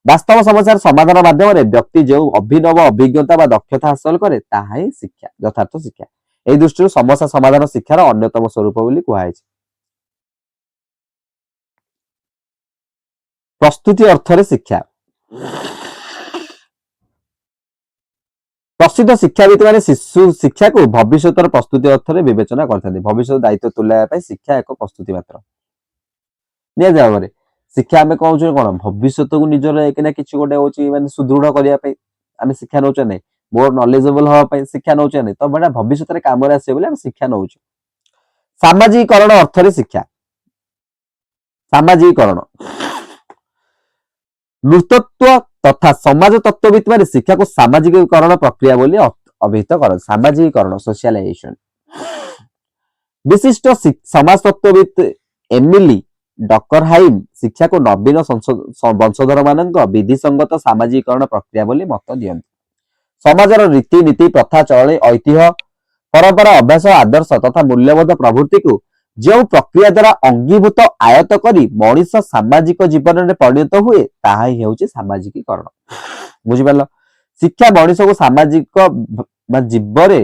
वास्तव समस्यार समाधान माध्यम रे व्यक्ति जो अभिनव अभिज्ञता व दक्षता हासिल करे ताहा ही शिक्षा यथार्थ शिक्षा एही दृष्टि समस्या समाधान शिक्षार अन्यतम स्वरूप बोली कुहाय छै प्रस्तुति अर्थ रे शिक्षा प्रसिद्ध शिक्षाविद माने शिशु शिक्षा को भविष्य प्रस्तुति अर्थ रे विवेचना करथाନ୍ତି भविष्य दायित्व तुलाया पय शिक्षा एक प्रस्तुति मात्र ने जावरे शिक्षा हमें कहू छ कोन भविष्य को निजर एक ना किछ गोटे होची माने सुदृढ़ करिया पय हमें शिक्षा नउछ नै मोर नॉलेजेबल हो पय शिक्षा नउछ नै तो बडा भविष्य रे काम रे आसे बोले हम शिक्षा नउछ सामाजिकरण अर्थ रे शिक्षा सामाजिकरण नृतत्व तथा समाज तत्वविद माने शिक्षा को सामाजिकरण प्रक्रिया बोली ଅଭିହିତ କର ସାମାଜିକରଣ ସୋସିଆଲାଇଜେସନ। ବିଶିଷ୍ଟ ସମାଜତତ୍ତ୍ୱବିତ୍ ଏମିଲି ଡକରହାଇମ୍ ଶିକ୍ଷାକୁ ନବୀନ ବଂଶଧର ମାନଙ୍କ ବିଧିସଙ୍ଗତ ସାମାଜିକରଣ ପ୍ରକ୍ରିୟା ବୋଲି ମତ ଦିଅନ୍ତି। ସମାଜର ରୀତିନୀତି ପ୍ରଥା ଚଳଣି ଐତିହ୍ୟ ପରମ୍ପରା ଅଭ୍ୟାସ ଆଦର୍ଶ ତଥା ମୂଲ୍ୟବୋଧ ପ୍ରଭୃତିକୁ ଯେଉଁ ପ୍ରକ୍ରିୟା ଦ୍ୱାରା ଅଙ୍ଗୀଭୂତ ଆୟତ କରି ମଣିଷ ସାମାଜିକ ଜୀବନରେ ପରିଣତ ହୁଏ ତାହା ହିଁ ହେଉଛି ସାମାଜିକୀକରଣ। ବୁଝିପାରିଲ? ଶିକ୍ଷା ମଣିଷକୁ ସାମାଜିକ ଜୀବରେ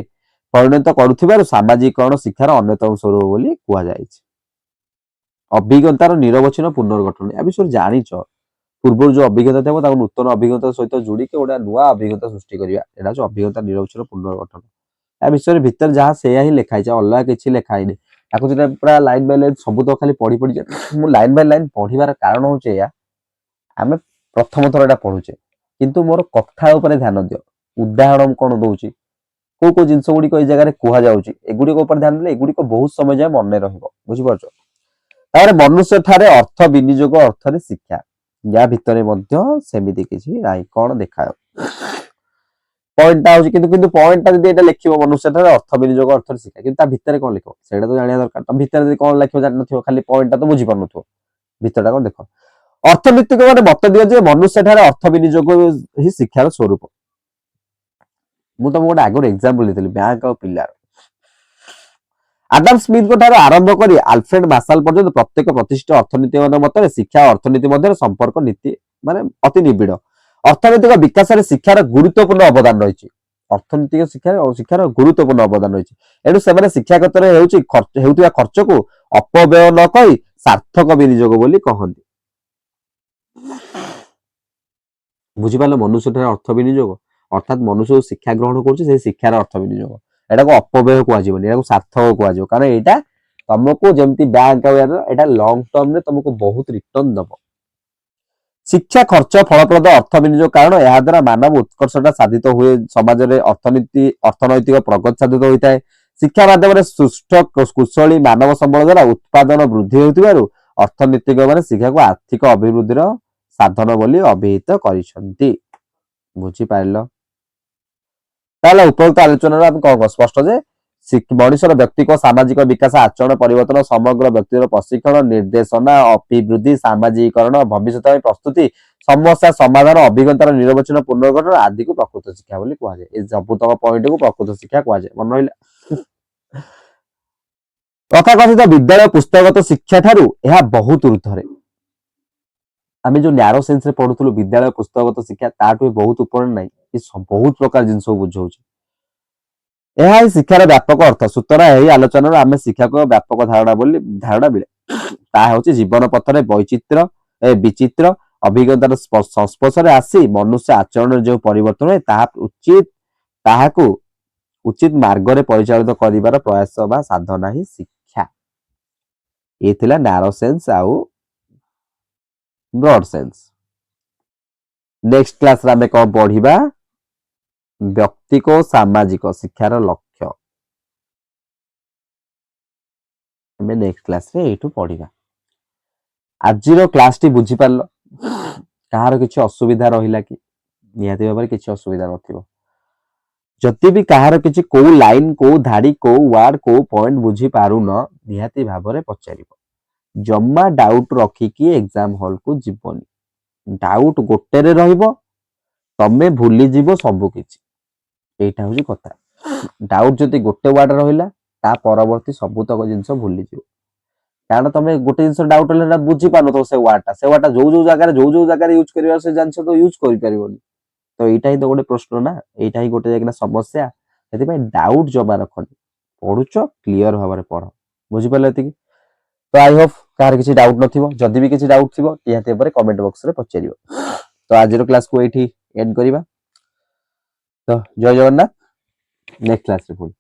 ପରିଣତ କରୁଥିବାରୁ ସାମାଜିକରଣ ଶିକ୍ଷାର ଅନ୍ୟତମ ସ୍ୱରୂପ ବୋଲି କୁହାଯାଇଛି। ଅଭିଜ୍ଞତାର ନିରବଚ୍ଛିନ୍ନ ପୁନର୍ଗଠନ ଏ ବିଷୟରେ ଜାଣିଛ ପୂର୍ବରୁ ଯୋଉ ଅଭିଜ୍ଞତା ଥିବ ତାକୁ ନୂତନ ଅଭିଜ୍ଞତା ସହିତ ଯୋଡ଼ିକି ଗୋଟେ ନୂଆ ଅଭିଜ୍ଞତା ସୃଷ୍ଟି କରିବା ଏଟା ହେଉଛି ଅଭିଜ୍ଞତା ନିରବଚ୍ଛିନ୍ନ ପୁନର୍ଗଠନ। ୟା ବିଷୟରେ ଭିତରେ ଯାହା ସେଇଆ ହିଁ ଲେଖା ହେଇଛି ଅଲଗା କିଛି ଲେଖା ହେଇନି। ତାକୁ ଯେଟା ପୁରା ଲାଇନ୍ ବାଇ ଲାଇନ୍ ସବୁ ତ ଖାଲି ପଢି ମୁଁ ଲାଇନ୍ ବାଇ ଲାଇନ୍ ପଢିବାର କାରଣ ହଉଛି ଏଇଆ ଆମେ ପ୍ରଥମ ଥର ଏଟା ପଢୁଛେ କିନ୍ତୁ ମୋର କଥା ଉପରେ ଧ୍ୟାନ ଦିଅ। ଉଦାହରଣ ମୁଁ କଣ ଦଉଛି କୋଉ କୋଉ ଜିନିଷ ଗୁଡିକ ଏଇ ଜାଗାରେ କୁହାଯାଉଛି ଏଗୁଡିକ ଉପରେ ଧ୍ୟାନ ଦେଲେ ଏଗୁଡିକ ବହୁତ ସମୟ ଯାଏ ମନେ ରହିବ। ବୁଝିପାରୁଛ? ତାପରେ ମନୁଷ୍ୟ ଠାରେ ଅର୍ଥ ବିନିଯୋଗ ଅର୍ଥରେ ଶିକ୍ଷା ୟା ଭିତରେ ମଧ୍ୟ ସେମିତି କିଛି ନାହିଁ। କଣ ଦେଖାଯାଉ ପଏଣ୍ଟଟା ହଉଛି କିନ୍ତୁ ପଏଣ୍ଟଟା ଯଦି ଏଇଟା ଲେଖିବ ମନୁଷ୍ୟ ଠାରେ ଅର୍ଥ ବିନିଯୋଗ ଅର୍ଥରେ ଶିକ୍ଷା କିନ୍ତୁ ତା ଭିତରେ କଣ ଲେଖିବ ସେଇଟା ତ ଜାଣିବା ଦରକାର। ତା ଭିତରେ ଯଦି କଣ ଲେଖିବ ଜାଣିନଥିବ ଖାଲି ପଏଣ୍ଟଟା ତ ବୁଝିପାରୁନଥିବ ଭିତରଟା କଣ ଦେଖ। ଅର୍ଥନୀତିକ ମାନେ ମତ ଦିଅନ୍ତି ଯେ ମନୁଷ୍ୟ ଠାରେ ଅର୍ଥ ବିନିଯୋଗ ହିଁ ଶିକ୍ଷାର ସ୍ୱରୂପ। ମୁଁ ତମକୁ ଗୋଟେ ଆଗରୁ ଏକ୍ସାମ୍ପଲ ଦେଇଥିଲି ବ୍ୟାଙ୍କ ଆଉ ପିଲାର। ଆଡମ ସ୍ମିଥଙ୍କ ଠାରୁ ଆରମ୍ଭ କରି ଆଲଫ୍ରେଡ ମାର୍ଶାଲ ପର୍ଯ୍ୟନ୍ତ ପ୍ରତ୍ୟେକ ପ୍ରତିଷ୍ଠିତ ଅର୍ଥନୀତିଜ୍ଞଙ୍କ ମତରେ ଶିକ୍ଷା ଓ ଅର୍ଥନୀତି ମଧ୍ୟରେ ସମ୍ପର୍କ ନୀତି ମାନେ ଅତି ନିବିଡ଼। ଅର୍ଥନୈତିକ ବିକାଶରେ ଶିକ୍ଷାର ଗୁରୁତ୍ୱପୂର୍ଣ୍ଣ ଅବଦାନ ରହିଛି। ଅର୍ଥନୈତିକ ଶିକ୍ଷାର ଗୁରୁତ୍ୱପୂର୍ଣ୍ଣ ଅବଦାନ ରହିଛି। ଏଣୁ ସେମାନେ ଶିକ୍ଷା କ୍ଷେତ୍ରରେ ହେଉଥିବା ଖର୍ଚ୍ଚକୁ ଅପବ୍ୟୟ ନ କହି ସାର୍ଥକ ବିନିଯୋଗ ବୋଲି କହନ୍ତି। ବୁଝିପାରିଲ? ମନୁଷ୍ୟଠାରେ ଅର୍ଥ ବିନିଯୋଗ ଅର୍ଥାତ ମନୁଷ୍ୟ ଶିକ୍ଷା ଗ୍ରହଣ କରୁଛି ସେଇ ଶିକ୍ଷାର ଅର୍ଥ ବିନିଯୋଗ। ଏଟାକୁ ଅପବ୍ୟୟ କୁହାଯିବନି ଏଟାକୁ ସାର୍ଥକ କୁହାଯିବ କାରଣ ଏଇଟା ତମକୁ ଯେମିତି ବ୍ୟାଙ୍କ ଏଇଟା ଲଙ୍ଗ ଟର୍ମରେ ତମକୁ ବହୁତ ରିଟର୍ନ ଦବ। ଶିକ୍ଷା ଖର୍ଚ୍ଚ ଫଳପ୍ରଦ ଅର୍ଥ ବିନିଯୋଗ କାରଣ ଏହା ଦ୍ୱାରା ମାନବ ଉତ୍କର୍ଷଟା ସାଧିତ ହୁଏ। ସମାଜରେ ଅର୍ଥନୈତିକ ପ୍ରଗତି ସାଧିତ ହୋଇଥାଏ। ଶିକ୍ଷା ମାଧ୍ୟମରେ ସୁଷ୍ଠ କୁଶଳୀ ମାନବ ସମ୍ବଳ ଦ୍ୱାରା ଉତ୍ପାଦନ ବୃଦ୍ଧି ହେଉଥିବାରୁ ଅର୍ଥନୀତିଜ୍ଞ ମାନେ ଶିକ୍ଷାକୁ ଆର୍ଥିକ ଅଭିବୃଦ୍ଧିର ସାଧନ ବୋଲି ଅଭିହିତ କରିଛନ୍ତି। ବୁଝିପାରିଲ? ତାହେଲେ ଉପରୋକ୍ତ ଆଲୋଚନାରୁ ଆମେ କଣ ସ୍ପଷ୍ଟ ଯେ ମଣିଷର ବ୍ୟକ୍ତିଗତ ସାମାଜିକ ବିକାଶ ଆଚରଣ ପରିବର୍ତ୍ତନ ସମଗ୍ର ବ୍ୟକ୍ତିର ପ୍ରଶିକ୍ଷଣ ନିର୍ଦ୍ଦେଶନା ଅଭିବୃଦ୍ଧି ସାମାଜିକରଣ ଭବିଷ୍ୟତ ପାଇଁ ପ୍ରସ୍ତୁତି ସମସ୍ୟା ସମାଧାନ ଅଭିଜ୍ଞତାର ନିରବଚ୍ଛିନ୍ନ ପୁନର୍ଗଠନ ଆଦିକୁ ପ୍ରକୃତ ଶିକ୍ଷା ବୋଲି କୁହାଯାଏ। ଏ ସବୁତକ ପଏଣ୍ଟକୁ ପ୍ରକୃତ ଶିକ୍ଷା କୁହାଯାଏ। ମନେ ରହିଲା? ତଥାକଥିତ ବିଦ୍ୟାଳୟ ପୁସ୍ତକଗତ ଶିକ୍ଷା ଠାରୁ ଏହା ବହୁତ ଊର୍ଦ୍ଧ୍ୱରେ। ଆମେ ଯୋଉ ନ୍ୟାରୋ ସେନ୍ସରେ ପଢୁଥିଲୁ ବିଦ୍ୟାଳୟ ପୁସ୍ତକଗତ ଶିକ୍ଷା ତାଠୁ ବହୁତ ଉପରେ ନାହିଁ। ବହୁତ ପ୍ରକାର ଜିନିଷକୁ ବୁଝଉଛି। ଏହା ହିଁ ଶିକ୍ଷାର ବ୍ୟାପକ ଅର୍ଥ। ସୁତରାଂ ଏହି ଆଲୋଚନାରୁ ଆମେ ଶିକ୍ଷାକୁ ବ୍ୟାପକ ଧାରଣା ମିଳେ। ତାହା ହେଉଛି ଜୀବନ ପଥରେ ବିଚିତ୍ର ଅଭିଜ୍ଞତାର ସଂସ୍ପର୍ଶରେ ଆସି ମନୁଷ୍ୟ ଆଚରଣରେ ଯେଉଁ ପରିବର୍ତ୍ତନ ହୁଏ ତାହାକୁ ଉଚିତ ମାର୍ଗରେ ପରିଚାଳିତ କରିବାର ପ୍ରୟାସ ବା ସାଧନା ହିଁ ଶିକ୍ଷା। ଏ ଥିଲା ନ୍ୟାରୋ ସେନ୍ସ ଆଉ ବ୍ରଡ ସେନ୍ସ। ନେକ୍ସଟ କ୍ଲାସରେ ଆମେ କଣ ପଢିବା? ବ୍ୟକ୍ତିକ ଓ ସାମାଜିକ ଶିକ୍ଷାର ଲକ୍ଷ୍ୟ। ଆମେ ନେକ୍ସଟ କ୍ଲାସରେ ଏଇଠୁ ପଢିବା। ଆଜିର କ୍ଲାସଟି ବୁଝିପାରିଲ? କାହାର କିଛି ଅସୁବିଧା ରହିଲା କି? ନିହାତି ଭାବରେ କିଛି ଅସୁବିଧା ନଥିବ। ଯଦି ବି କାହାର କିଛି କୋଉ ଲାଇନ କୋଉ ଧାଡି କୋଉ ୱାର୍ଡ କୋଉ ପଏଣ୍ଟ ବୁଝି ପାରୁନ ନିହାତି ଭାବରେ ପଚାରିବ। ଜମା ଡାଉଟ ରଖିକି ଏକ୍ସାମ ହଲକୁ ଯିବନି। ଡାଉଟ ଗୋଟେରେ ରହିବ ତମେ ଭୁଲିଯିବ ସବୁ କିଛି। এইটা হচ্ছে কথা। ডাউট যদি ଗୋଟେ ୱାର୍ଡ ରହିଲା ତା ପରବର୍ତ୍ତୀ ସବୁତକ ଜିନିଷ ଭୁଲିଯିବ। କାରଣ ତମେ ଗୋଟେ ଜିନିଷ ଡାଉଟ ହେଲେ ନା ବୁଝି ପାରୁନଥିବ ସେ ୱାର୍ଡଟା ଯୋଉ ଜାଗାରେ ୟୁଜ କରିବାର ସେ ଜିନିଷ ତ ୟୁଜ କରିପାରିବନି। ତ ଏଇଟା ହିଁ ତ ଗୋଟେ ପ୍ରଶ୍ନ ନା, ଏଇଟା ହିଁ ଗୋଟେ ଜାଗାରେ ସମସ୍ୟା। ସେଥିପାଇଁ ଡାଉଟ ଜମା ରଖନି। ପଢୁଛ କ୍ଲିୟର ଭାବରେ ପଢ। ବୁଝିପାରିଲ ଏତିକି? ତ ଆଇ ହୋପ କାହାର କିଛି ଡାଉଟ ନଥିବ। ଯଦି ବି କିଛି ଡାଉଟ ଥିବ ନିହାତି ଭାବରେ କମେଣ୍ଟ ବକ୍ସରେ ପଚାରିବ। ତ ଆଜିର କ୍ଲାସକୁ ଏଇଠି ଏଣ୍ଡ କରିବା। ତ ଜୟ ଜଗନ୍ନାଥ। ନେକ୍ସଟ କ୍ଲାସରେ ପୁଣି